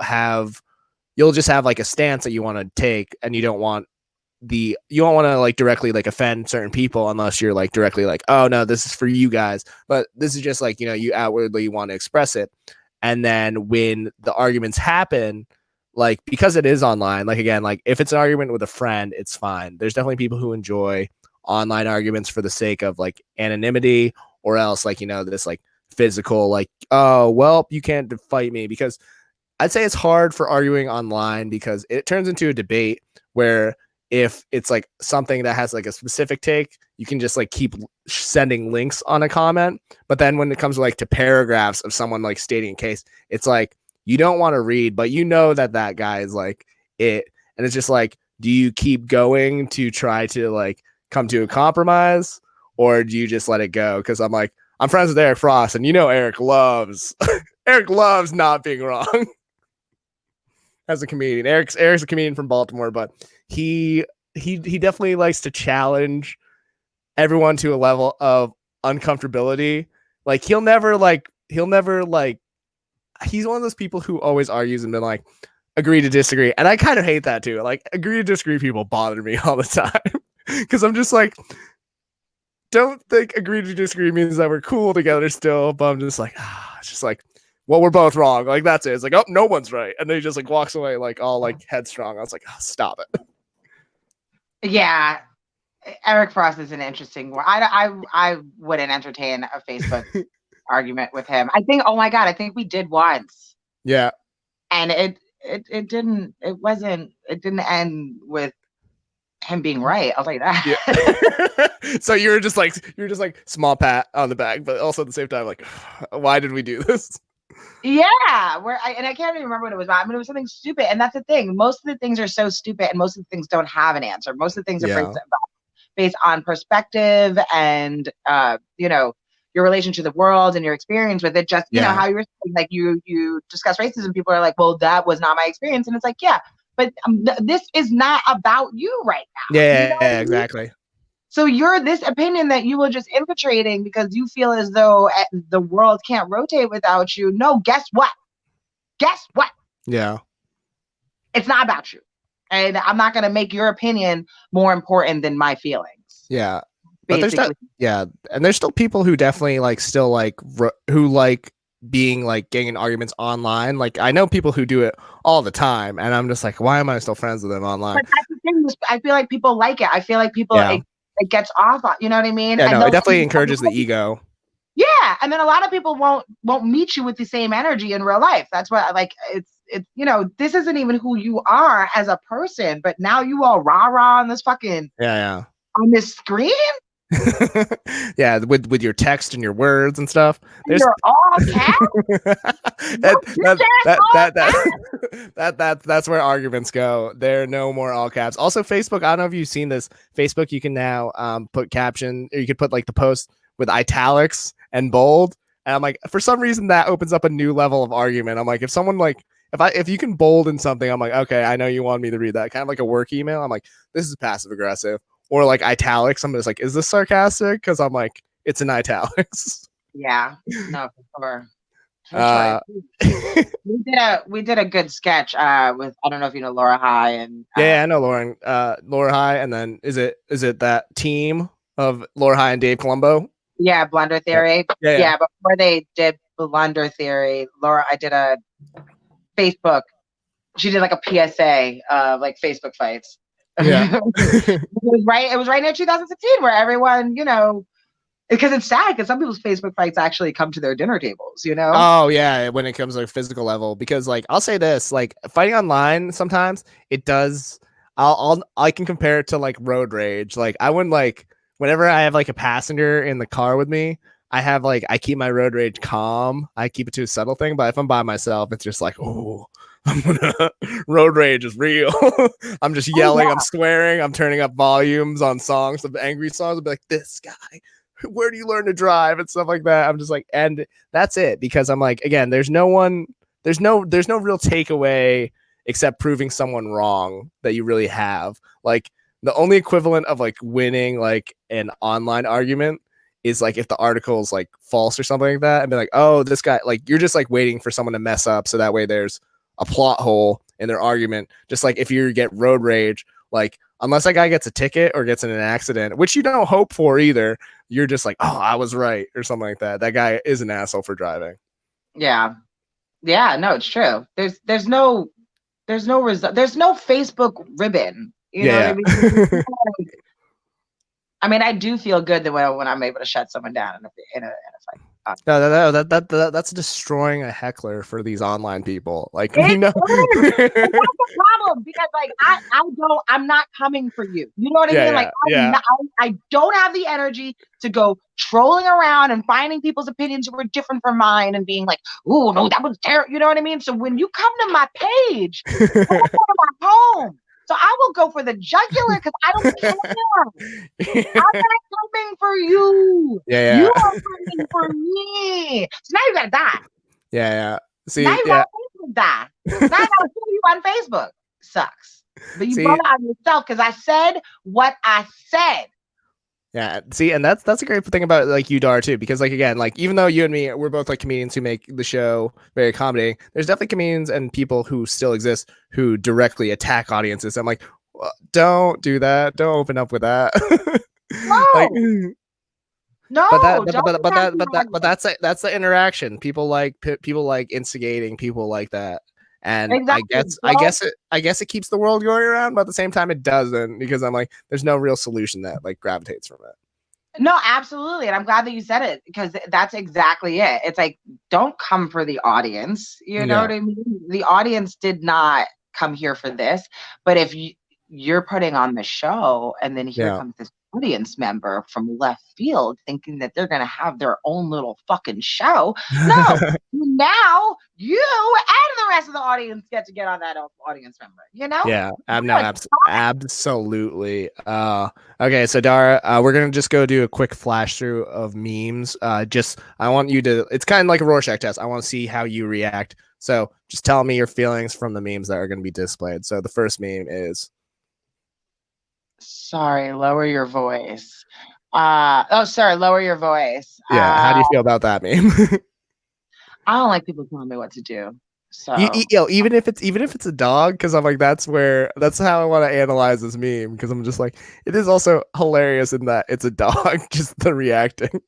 just have like a stance that you want to take and you don't want to like directly like offend certain people unless you're like directly like, oh no, this is for you guys, but this is just like you outwardly want to express it. And then when the arguments happen, like because it is online, like again, like if it's an argument with a friend, it's fine. There's definitely people who enjoy online arguments for the sake of like anonymity, or else like this like physical like, oh well, you can't fight me. Because I'd say it's hard for arguing online because it turns into a debate where if it's like something that has like a specific take, you can just like keep sending links on a comment. But then when it comes like to paragraphs of someone like stating a case, it's like you don't want to read, but you know that guy is like it. And it's just like, do you keep going to try to like come to a compromise, or do you just let it go? Because I'm friends with Eric Frost, and Eric loves Eric loves not being wrong as a comedian. Eric's a comedian from Baltimore, but he definitely likes to challenge everyone to a level of uncomfortability. Like he'll never like he's one of those people who always argues and been like agree to disagree. And I kind of hate that too. Like agree to disagree people bother me all the time. Because I'm just like, don't think agree to disagree means that we're cool together still. But I'm just like, it's just like, well, we're both wrong. Like that's it. It's like, oh, no one's right. And then he just like walks away like all like headstrong. I was like, oh, stop it.
Yeah. Eric Frost is an interesting one. I wouldn't entertain a Facebook argument with him. I think, oh my God, I think we did once.
Yeah.
And it didn't end with him being right. I'll tell you that.
Yeah. So you're just like small pat on the back, but also at the same time, like, why did we do this?
Yeah, and I can't even remember what it was about. I mean, it was something stupid, and that's the thing. Most of the things are so stupid, and most of the things don't have an answer. Most of the things are based on perspective and your relation to the world and your experience with it. Just how you were saying, like you discuss racism. People are like, well, that was not my experience, and it's like, yeah, but this is not about you right now.
Yeah, exactly.
So you're this opinion that you were just infiltrating because you feel as though the world can't rotate without you. No, guess what? Guess what?
Yeah.
It's not about you. And I'm not going to make your opinion more important than my feelings.
Yeah.
Basically.
But there's still people who definitely like still like who like being like getting in arguments online. Like I know people who do it all the time, and I'm just like, why am I still friends with them online?
But that's the thing. I feel like people like it. I feel like people it gets off on, you know what I mean?
Yeah,
and
no, it definitely encourages the ego.
Yeah, and then a lot of people won't meet you with the same energy in real life. That's what it's it's this isn't even who you are as a person, but now you all rah rah on this fucking
Yeah,
on this screen.
yeah, with your text and your words and stuff. There's
You're all caps.
that,
Bitch ass all caps.
that's where arguments go. There are no more all caps. Also, Facebook. I don't know if you've seen this. Facebook, you can now put caption, or you could put like the post with italics and bold. And I'm like, for some reason, that opens up a new level of argument. I'm like, if someone like if you can bold in something, I'm like, okay, I know you want me to read that. Kind of like a work email. I'm like, this is passive aggressive. Or like italics. I'm just like, is this sarcastic? Because I'm like, it's in italics.
Yeah, no, for sure. For
Uh,
sure. We did a good sketch with, I don't know if you know Laura High and
yeah, I know Lauren. Laura High, and then is it that team of Laura High and Dave Colombo?
yeah, Blunder Theory.
Yeah.
Before they did Blunder Theory, Laura, I did a Facebook. She did like a PSA of like Facebook fights.
Yeah.
It was right near 2016 where everyone, because it's sad because some people's Facebook fights actually come to their dinner tables,
Oh yeah, when it comes to like physical level, because like I'll say this, like fighting online sometimes it does. I can compare it to like road rage. Like I wouldn't like whenever I have like a passenger in the car with me, I keep my road rage calm. I keep it to a subtle thing, but if I'm by myself, it's just like, oh, road rage is real. I'm just yelling, I'm swearing, I'm turning up volumes on songs of angry songs. I'll be like, this guy, where do you learn to drive and stuff like that? I'm just like, and that's it, because I'm like, again, there's no real takeaway except proving someone wrong that you really have. Like the only equivalent of like winning like an online argument is like if the article is like false or something like that, and be like, oh, this guy, like you're just like waiting for someone to mess up so that way there's a plot hole in their argument. Just like if you get road rage, like unless that guy gets a ticket or gets in an accident, which you don't hope for either, you're just like, oh, I was right or something like that. That guy is an asshole for driving.
Yeah. Yeah, no, it's true. There's no result. There's no Facebook ribbon. You know what I mean? I mean, I do feel good that when I'm able to shut someone down in a fight.
No, that's destroying a heckler for these online people. Like,
that's the problem, because like I'm not coming for you. You know what I mean? Like I don't have the energy to go trolling around and finding people's opinions who are different from mine and being like, oh no, that was terrible. You know what I mean? So when you come to my page, come to my home. So I will go for the jugular because I don't care. I'm not coming for you.
Yeah.
You are coming for me. So now you gotta die.
Yeah. See,
now you gotta die. Now I gotta see you on Facebook. Sucks. But you brought it on yourself because I said what I said.
Yeah, see, and that's a great thing about like you, Dara, too, because like again, like even though you and me, we're both like comedians who make the show very accommodating, there's definitely comedians and people who still exist who directly attack audiences. I'm like, well, don't do that. Don't open up with that.
No.
Like,
no,
but that's the interaction. People like instigating, people like that. And
exactly.
I guess it keeps the world going around, but at the same time it doesn't, because I'm like, there's no real solution that like gravitates from it.
No, absolutely. And I'm glad that you said it, because that's exactly it. It's like, don't come for the audience. You know what I mean? The audience did not come here for this. But if you're putting on the show and then here comes this audience member from left field thinking that they're going to have their own little fucking show. No, now you and the rest of the audience get to get on that audience member,
Yeah, absolutely. Okay, so Dara, we're going to just go do a quick flash through of memes. I want you to, it's kind of like a Rorschach test. I want to see how you react. So just tell me your feelings from the memes that are going to be displayed. So the first meme is,
sorry, lower your voice. Sorry, lower your voice.
Yeah, how do you feel about that meme?
I don't like people telling me what to do. So
even if it's a dog, because I'm like, that's how I want to analyze this meme, because I'm just like, it is also hilarious in that it's a dog, just the reacting.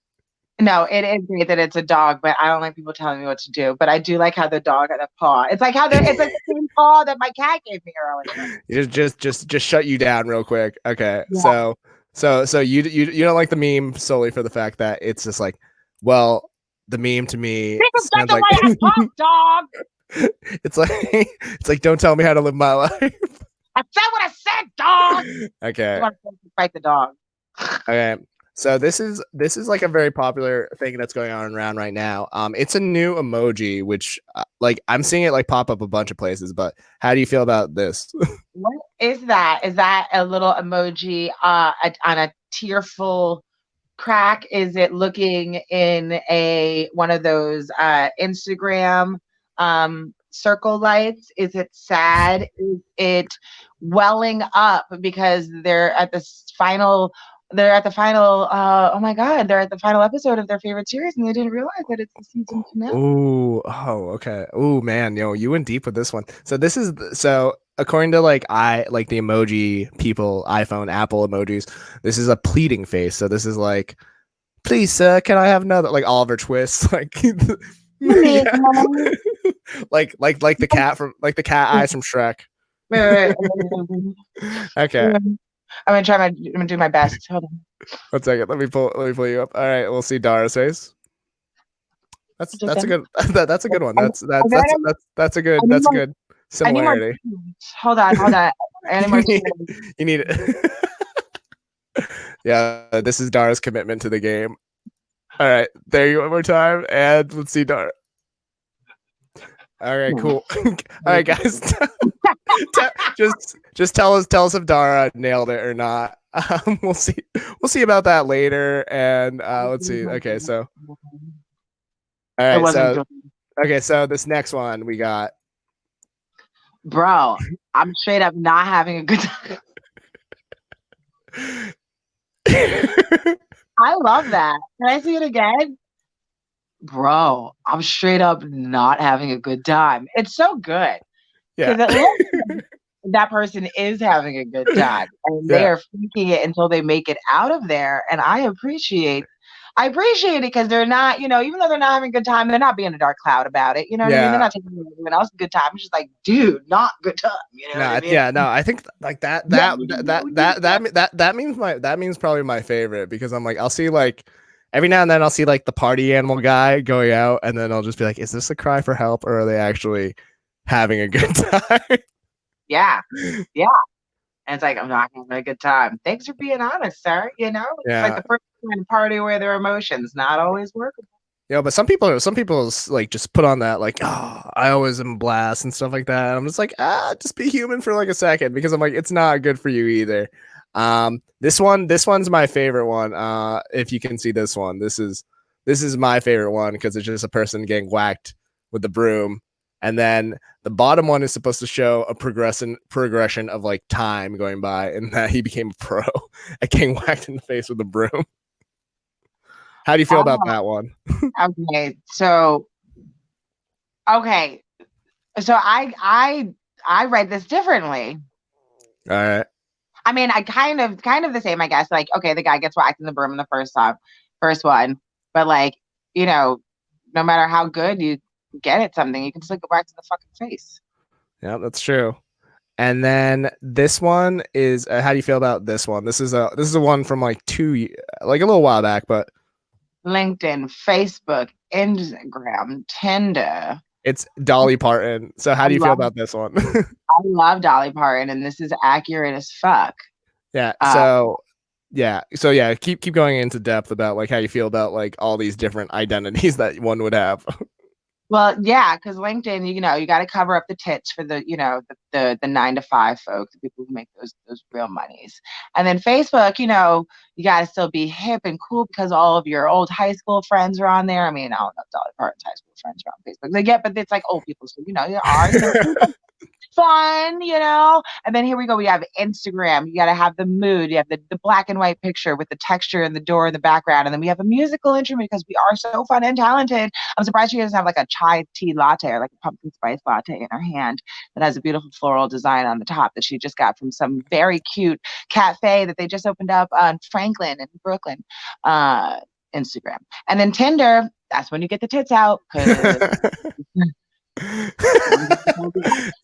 No, it is great that it's a dog, but I don't like people telling me what to do. But I do like how the dog had a paw. It's like it's like the same paw that my cat gave me earlier.
Just shut you down real quick. Okay, yeah. So you don't like the meme solely for the fact that it's just like, well, the meme to me
sounds like I talk, dog.
It's like don't tell me how to live my life.
I said what I said, dog. You
Okay.
want to fight the dog?
Okay. So this is like a very popular thing that's going on around right now. It's a new emoji, which like I'm seeing it like pop up a bunch of places. But how do you feel about this?
What is that? Is that a little emoji on a tearful crack? Is it looking in a one of those Instagram circle lights? Is it sad? Is it welling up because they're at the final oh my god, they're at the final episode of their favorite series and they didn't realize that it's the season finale.
Okay. Oh man, you went deep with this one. So according to like the emoji people, iPhone, Apple emojis, this is a pleading face. So this is like, please, sir, can I have another? Like Oliver Twist, like yeah, like the cat from like the cat eyes from Shrek.
Wait, wait.
Okay,
I'm gonna do my best. Hold on.
1 second. Let me pull you up. All right, we'll see Dara's face. That's a good that's a good one.
I,
That's a
more,
good
I need more
similarity.
cheese. Hold on. I need more cheese.
You need it. Yeah, this is Dara's commitment to the game. All right, there you go one more time, and let's see Dara. All right, cool. All right, guys, just tell us if Dara nailed it or not. We'll see about that later, and let's see. Okay, so all
It
right,
wasn't
so
good.
okay, so this next one we got.
Bro, I'm straight up not having a good time. I love that. Can I see it again? Bro, I'm straight up not having a good time. It's so good
Yeah.
because it looks like that person is having a good time and they
Yeah.
are faking it until they make it out of there. And I appreciate it because they're not, even though they're not having a good time, they're not being a dark cloud about it. You know what I mean? They're
Yeah.
not taking everyone else a good time. It's just like, dude, not good time. You know what I
No,
mean?
yeah, no. I think like
Yeah, you didn't know what you did.
that means probably my favorite because I'm like I'll see like every now and then I'll see like the party animal guy going out and then I'll just be like, is this a cry for help or are they actually having a good time?
Yeah, yeah. And it's like, I'm not having a good time. Thanks for being honest, sir. It's like
Yeah.
the first kind of party where their emotions not always workable.
But some people like just put on that like, oh, I always am blast and stuff like that. And I'm just like, just be human for like a second because I'm like, it's not good for you either. This one's my favorite one. If you can see this one, this is my favorite one because it's just a person getting whacked with the broom, and then the bottom one is supposed to show a progression of like time going by, and that he became a pro at getting whacked in the face with a broom. How do you feel about
Oh,
that one?
okay. Okay. So I read this differently.
All right.
I mean, I kind of the same, I guess. Like, okay, the guy gets whacked in the broom in the first one, but like, you know, no matter how good you get at something, you can still go back to the fucking face.
Yeah, that's true. And then this one is how do you feel about this one? This is a one from like like a little while back, but
LinkedIn, Facebook, Instagram, Tinder.
it's Dolly Parton. So how
I
do you feel
love
about this one?
I love Dolly Parton, and this is accurate as fuck.
Yeah.
Uh,
So yeah, keep going into depth about like how you feel about like all these different identities that one would have.
well, yeah, because LinkedIn, you got to cover up the tits for the 9 to 5 folks, the people who make those real monies, and then Facebook, you got to still be hip and cool because all of your old high school friends are on there. I mean, I don't know if Dolly Parton's high school friends are on Facebook. They get, but it's like old people, so you are, fun, And then here we go. We have Instagram. You got to have the mood. You have the black and white picture with the texture and the door in the background. And then we have a musical instrument because we are so fun and talented. I'm surprised she doesn't have like a chai tea latte or like a pumpkin spice latte in her hand that has a beautiful floral design on the top that she just got from some very cute cafe that they just opened up on Franklin in Brooklyn. Instagram. And then Tinder, that's when you get the tits out because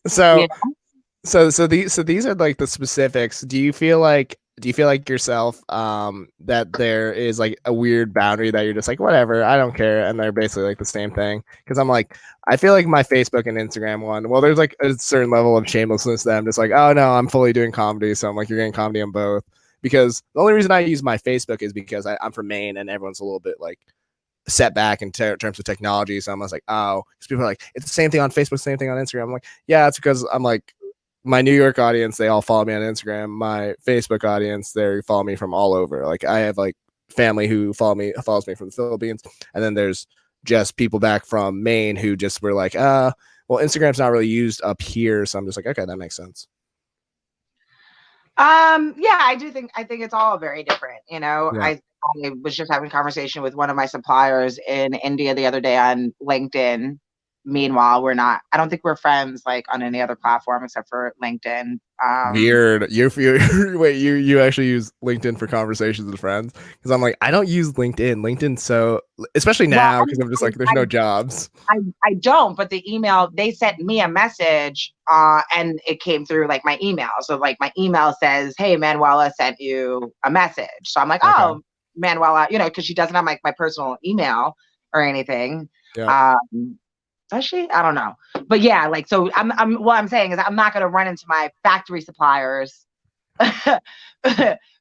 so
you know?
so these are like the specifics. Do you feel like do you feel like yourself that there is like a weird boundary that you're just like whatever, I don't care, and they're basically like the same thing? Because I'm like, I feel like my Facebook and Instagram one, well, there's like a certain level of shamelessness that I'm just like, oh no, I'm fully doing comedy, so I'm like, you're getting comedy on both. Because the only reason I use my Facebook is because I'm from Maine and everyone's a little bit like set back in terms of technology. So I'm just like, oh, because people are like, it's the same thing on Facebook, same thing on Instagram. I'm like, yeah, it's because I'm like, my New York audience, they all follow me on Instagram. My Facebook audience, they follow me from all over. Like I have like family who follows me from the Philippines, and then there's just people back from Maine who just were like, well, Instagram's not really used up here, so I'm just like, okay, that makes sense.
Yeah, I think it's all very different. You know,
Yeah.
I was just having a conversation with one of my suppliers in India the other day on LinkedIn. Meanwhile, I don't think we're friends like on any other platform except for LinkedIn.
Weird. You're wait, you actually use LinkedIn for conversations with friends? Because I'm like, I don't use LinkedIn. LinkedIn, so especially
Well,
now because I'm just like, there's no jobs.
I don't, but the email, they sent me a message and it came through like my email. So like my email says, hey, Manuela sent you a message. So I'm like,
Okay.
oh, Manuela, you know, because she doesn't have my personal email or anything.
Yeah.
Does she? I don't know. But yeah, like, so what I'm saying is I'm not going to run into my factory suppliers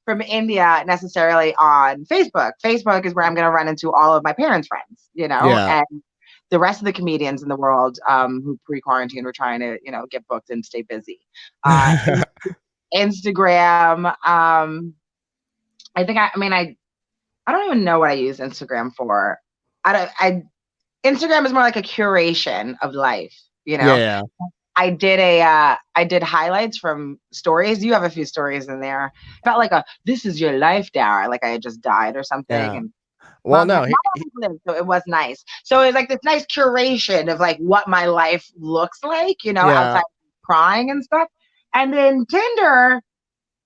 from India necessarily on Facebook. Facebook is where I'm going to run into all of my parents' friends, you know,
Yeah.
and the rest of the comedians in the world who pre-quarantine were trying to, you know, get booked and stay busy. Uh, Instagram. I don't even know what I use Instagram for. Instagram is more like a curation of life, you know.
Yeah.
I did highlights from stories. You have a few stories in there. I felt like this is your life, Dara. Like I had just died or something.
Yeah.
And
Well,
my
no.
mom lived, so it was nice. So it was like this nice curation of like what my life looks like, you know,
Yeah.
outside of crying and stuff. And then Tinder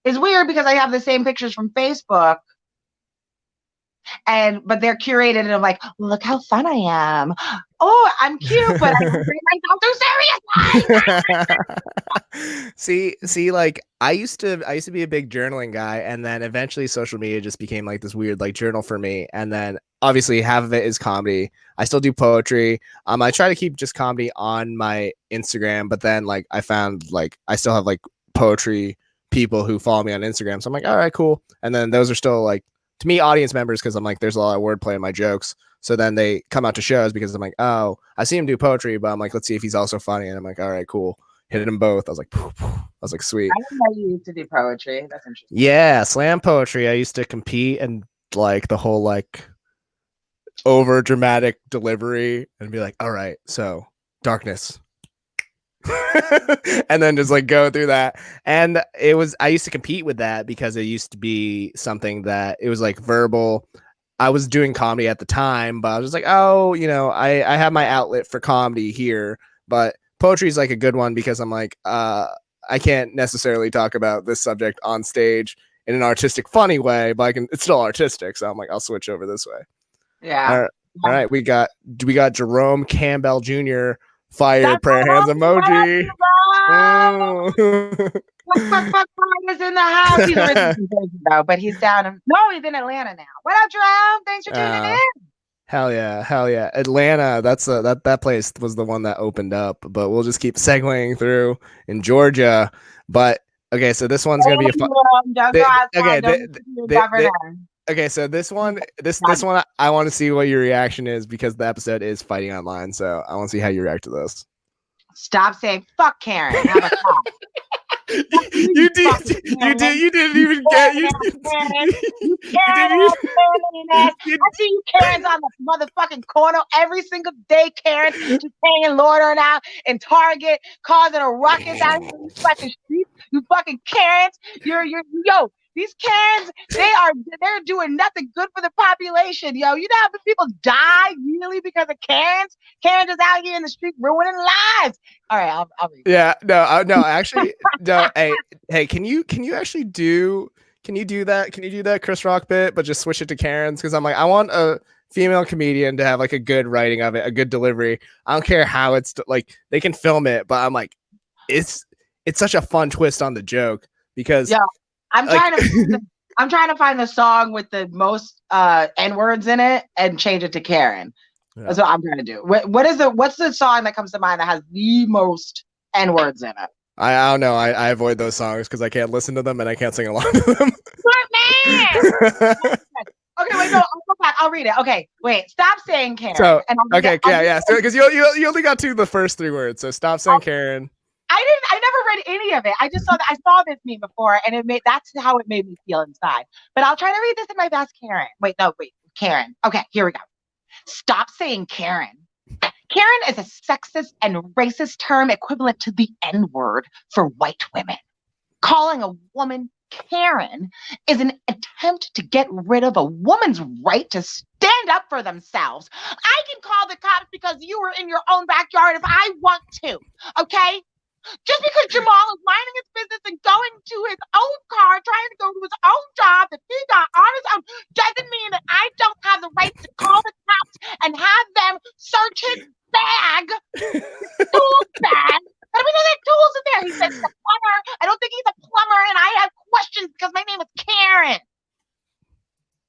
is weird because I have the same pictures from Facebook, but they're curated and I'm like, look how fun I am. Oh, I'm cute, but I don't bring myself too
see, like I used to be a big journaling guy, and then eventually social media just became like this weird like journal for me. And then obviously half of it is comedy. I still do poetry. I try to keep just comedy on my Instagram, but then like I found like I still have like poetry people who follow me on Instagram. So I'm like, all right, cool. And then those are still like to me audience members because I'm like, there's a lot of wordplay in my jokes. So then they come out to shows because I'm like, oh, I see him do poetry, but I'm like, let's see if he's also funny. And I'm like, all right, cool. Hit them both. I was like, poof, poof. I was like, sweet.
I didn't know you used to do poetry. That's interesting.
Yeah, slam poetry. I used to compete and like the whole like over dramatic delivery and be like, all right, so darkness. And then just like go through that. And I used to compete with that because it used to be something that it was like verbal. I was doing comedy at the time, but I was just like, oh, you know, I have my outlet for comedy here, but poetry is like a good one because I'm like, I can't necessarily talk about this subject on stage in an artistic, funny way, but it's still artistic. So I'm like, I'll switch over this way.
Yeah.
All right. We got Jerome Campbell Jr. Fire prayer hands emoji.
Oh. Fuck, is in the house. He's originally though, but he's down. No, he's in Atlanta now. What up, Jerome? Thanks for tuning in.
Hell yeah. Atlanta, that's that place was the one that opened up, but we'll just keep segueing through in Georgia. But okay, so this one's gonna be a fun. Okay, so this one I want to see what your reaction is because the episode is fighting online, so I want to see how you react to this.
Stop saying fuck Karen. How about that?
You didn't even get you.
I see you Karens on the motherfucking corner every single day, Karen, just hanging loitering out in Target, causing a ruckus out in the fucking streets. You fucking Karens, yo. These Karens, they're doing nothing good for the population, yo. You know how many people die really because of Karens? Karens is out here in the street ruining lives. All right, I'll read.
Yeah, no, actually, no. Hey, can you actually do? Can you do that Chris Rock bit, but just switch it to Karen's? Because I'm like, I want a female comedian to have like a good writing of it, a good delivery. I don't care how it's like they can film it, but I'm like, it's such a fun twist on the joke because
I'm
Like,
trying to find the, I'm trying to find the song with the most N words in it and change it to Karen.
yeah.
That's what I'm trying to do. What's the song that comes to mind that has the most N words in it?
I don't know. I avoid those songs because I can't listen to them and I can't sing along to them.
Good man. Okay, wait, no, I'll go back. I'll read it. Okay, wait. Stop saying Karen,
So
and I'll read it.
okay, yeah. So because you only got to the first three words, so stop saying Karen.
I never read any of it. I just saw that I saw this meme before, and that's how it made me feel inside. But I'll try to read this in my best Karen. Wait, no, wait, Karen. Okay, here we go. Stop saying Karen. Karen is a sexist and racist term equivalent to the N word for white women. Calling a woman Karen is an attempt to get rid of a woman's right to stand up for themselves. I can call the cops because you were in your own backyard if I want to, okay? Just because Jamal is minding his business and going to his own car, trying to go to his own job that he got on his own, doesn't mean that I don't have the right to call the cops and have them search his bag, his tools bag. How do we know there are tools in there? He said he's a plumber. I don't think he's a plumber, and I have questions because my name is Karen.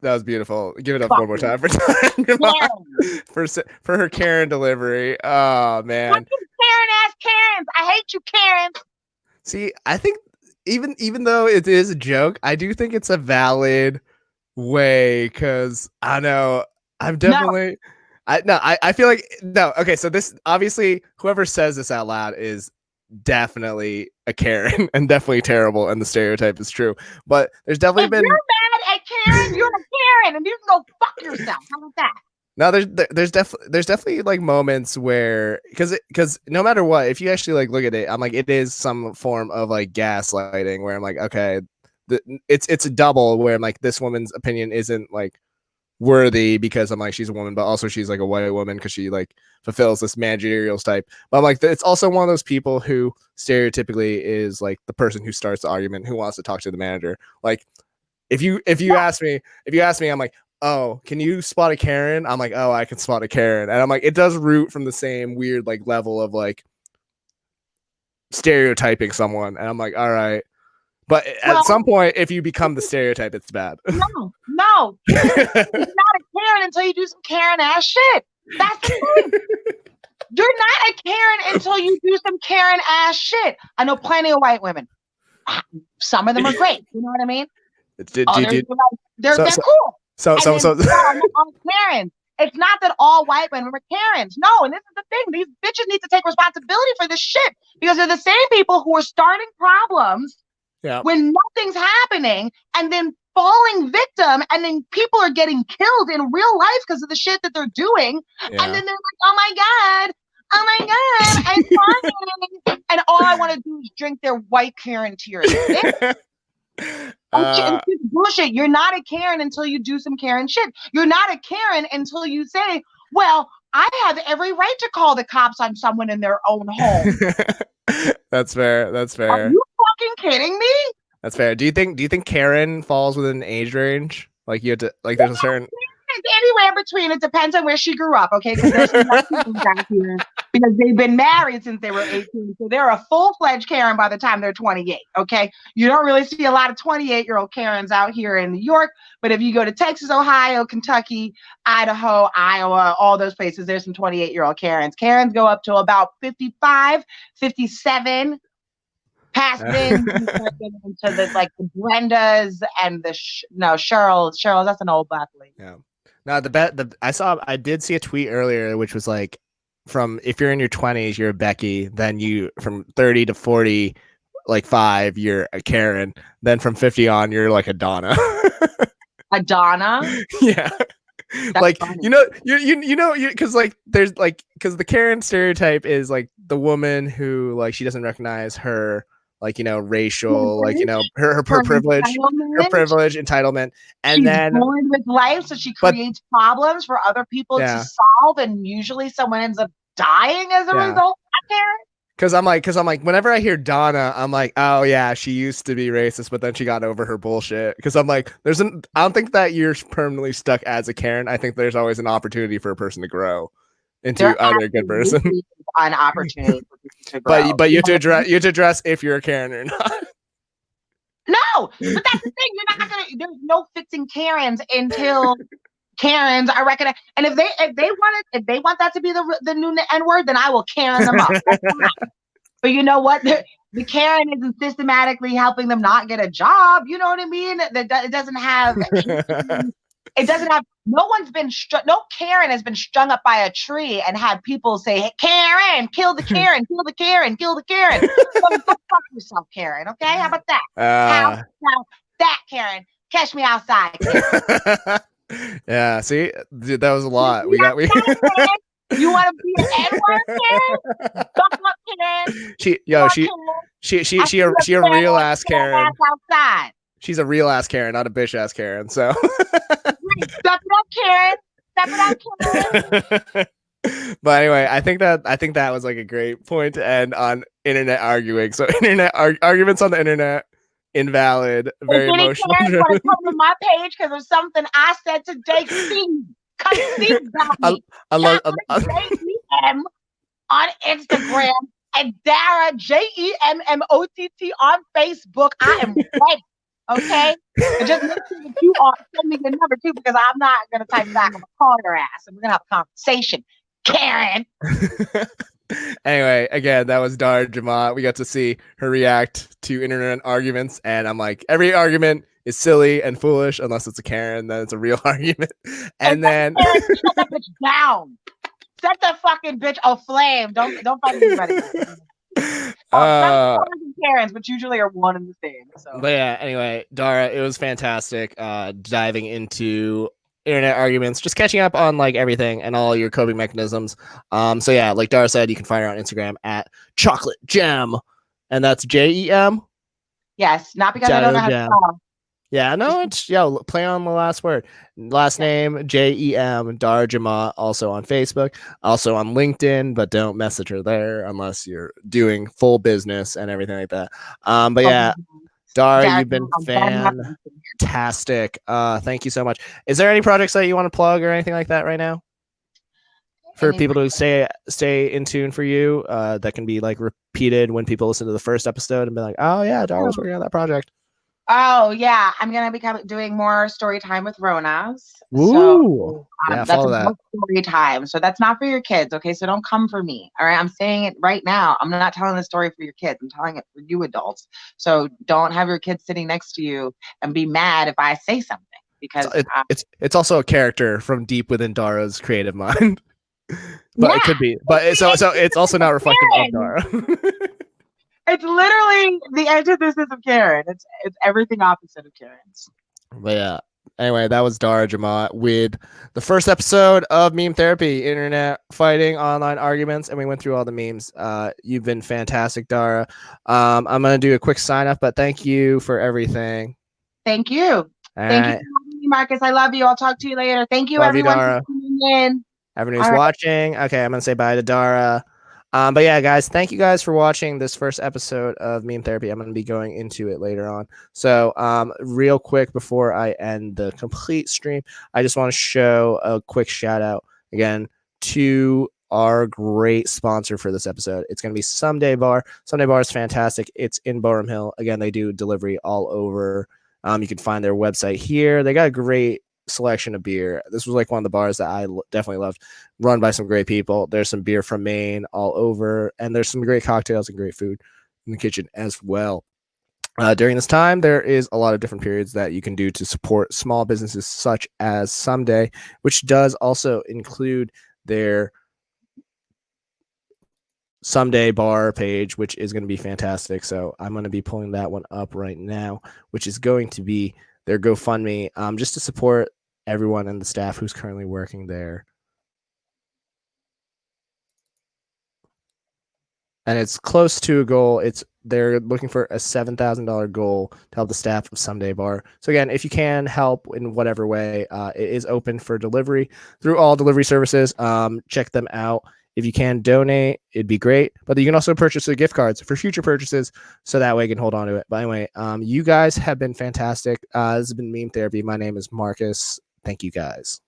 That was beautiful. Give it up
Fuck
one more
you.
time for your mom
Karen.
for her Karen delivery. Oh man.
Karen ass Karens. I hate you, Karen.
See, I think even though it is a joke, I do think it's a valid way because I know I'm
No,
definitely I feel like no, okay, so this obviously whoever says this out loud is definitely a Karen and definitely terrible and the stereotype is true. But there's definitely
if
been
you're mad at Karen, you're a Karen, and you can go fuck yourself. How about that?
no, there's definitely like moments where because no matter what, if you actually like look at it, I'm like it is some form of like gaslighting where I'm like okay, it's a double where I'm like this woman's opinion isn't like worthy because I'm like she's a woman, but also she's like a white woman because she like fulfills this managerial type. But I'm like it's also one of those people who stereotypically is like the person who starts the argument, who wants to talk to the manager. Like if you ask me, I'm like, oh, can you spot a Karen? I'm like, oh, I can spot a Karen, and I'm like, it does root from the same weird like level of like stereotyping someone, and I'm like, all right, but
Well,
at some point, if you become the stereotype, it's bad.
no. You're not a Karen until you do some Karen ass shit. That's the thing. You're not a Karen until you do some Karen ass shit. I know plenty of white women. Some of them are great. You know what I mean? Others, they're cool.
So
all Karens. It's not that all white women are Karens. No, and this is the thing. These bitches need to take responsibility for this shit because they're the same people who are starting problems
yeah,
when nothing's happening and then falling victim and then people are getting killed in real life because of the shit that they're doing.
yeah.
And then they're like, oh my God, I'm crying. And all I want to do is drink their white Karen tears. It's bullshit. You're not a Karen until you do some Karen shit. You're not a Karen until you say, well, I have every right to call the cops on someone in their own home.
That's fair. That's fair.
Are you fucking kidding me?
That's fair. Do you think Karen falls within an age range? Like you have to like there's a certain
anywhere in between. It depends on where she grew up, okay? Because there's some back here because they've been married since they were 18. So they're a full-fledged Karen by the time they're 28, okay? You don't really see a lot of 28-year-old Karens out here in New York, but if you go to Texas, Ohio, Kentucky, Idaho, Iowa, all those places, there's some 28-year-old Karens. Karens go up to about 55, 57, past then into the like the Brendas and the Cheryl, that's an old black lady.
Yeah. No, I did see a tweet earlier which was like from if you're in your 20s you're a Becky, then you from 30 to 40 like 5 you're a Karen, then from 50 on you're like a Donna.
A Donna?
Yeah.
That's
like
funny.
you know because like there's like because the Karen stereotype is like the woman who like she doesn't recognize her like racial like her privilege, entitlement, and
she's
then
born with life, so she creates problems for other people to solve, and usually someone ends up dying as a result.
Because I'm like whenever I hear Donna, I'm like, oh yeah, she used to be racist, but then she got over her bullshit. Because I'm like, I don't think that you're permanently stuck as a Karen. I think there's always an opportunity for a person to grow into either a good person.
An opportunity to grow.
But you have to address if you're a Karen or not.
No, but that's the thing. You're not gonna. There's no fixing Karens until Karens are recognized. And if they want that to be the new N word, then I will Karen them up. That's fine. But you know what? The Karen isn't systematically helping them not get a job. You know what I mean? It doesn't have. It doesn't have. No one's been. No Karen has been strung up by a tree and had people say, "Hey, Karen, kill the Karen, kill the Karen, kill the Karen." So go fuck yourself, Karen. Okay, how about that? How about that, Karen? Catch me outside, Karen.
Yeah, see, dude, that was a lot. We
You want to be an N-word, Karen? Fuck up, Karen.
She a real ass Karen.
Outside.
She's a real ass Karen, not a bitch ass Karen. So
step it up, Karen. Step it up, Karen.
But anyway, I think that was like a great point to end on internet arguing. So internet arguments on the internet, invalid, very emotional.
If any Karen come to my page because of something I said today, come see about me. I love JEM on Instagram and Dara JEMMOTT on Facebook. I am ready. Okay, and just make sure that you are send me your number too, because I'm not gonna type back. I'm gonna call your ass and we're gonna have a conversation, Karen.
Anyway, again, that was Dara Jemmott. We got to see her react to internet arguments, and I'm like, every argument is silly and foolish unless it's a Karen, then it's a real argument. And then
Karen, shut that bitch down. Set that fucking bitch aflame. Don't fight anybody. Karens, but usually are one and the same. So.
But yeah, anyway, Dara, it was fantastic diving into internet arguments, just catching up on like everything and all your coping mechanisms. So yeah, like Dara said, you can find her on Instagram at Chocolate Gem, and that's JEM.
Yes, not because I don't know how to spell.
Yeah, no, it's play on the last word. Last name JEM, Dara Jemmott, also on Facebook, also on LinkedIn, but don't message her there unless you're doing full business and everything like that. But yeah, Dara, you've been fantastic. Thank you so much. Is there any projects that you want to plug or anything like that right now? For people to stay in tune for you, that can be like repeated when people listen to the first episode and be like, oh yeah, Dara was working on that project.
Oh yeah, I'm gonna be doing more story time with Ronas.
Ooh, so, yeah,
that's a story time. So that's not for your kids, okay? So don't come for me. All right, I'm saying it right now. I'm not telling the story for your kids. I'm telling it for you adults. So don't have your kids sitting next to you and be mad if I say something, because
it's also a character from deep within Dara's creative mind. But it could be. But so it's also not reflective of Dara.
It's literally the antithesis of Karen. It's everything opposite of Karen's.
But yeah. Anyway, that was Dara Jemmott with the first episode of Meme Therapy, internet fighting, online arguments, and we went through all the memes. You've been fantastic, Dara. I'm gonna do a quick sign up, but thank you for everything.
Thank you. Thank you for having me, Marcus. I love you. I'll talk to you later. Thank you, everyone, for tuning in.
Everyone who's watching. Okay, I'm gonna say bye to Dara. But yeah, guys, thank you guys for watching this first episode of Meme Therapy. I'm going to be going into it later on. So real quick before I end the complete stream, I just want to show a quick shout out again to our great sponsor for this episode. It's going to be Someday Bar. Someday Bar is fantastic. It's in Boerum Hill. Again, they do delivery all over. You can find their website here. They got a great selection of beer. This was like one of the bars that I definitely loved, run by some great people. There's some beer from Maine all over, and there's some great cocktails and great food in the kitchen as well. During this time, there is a lot of different periods that you can do to support small businesses such as Someday, which does also include their Someday Bar page, which is going to be fantastic. So I'm going to be pulling that one up right now, which is going to be their GoFundMe, just to support everyone and the staff who's currently working there. And it's close to a goal. They're looking for a $7,000 goal to help the staff of Someday Bar. So again, if you can help in whatever way, it is open for delivery through all delivery services. Check them out. If you can donate, it'd be great. But you can also purchase the gift cards for future purchases, so that way you can hold on to it. But anyway, you guys have been fantastic. This has been Meme Therapy. My name is Marcus. Thank you, guys.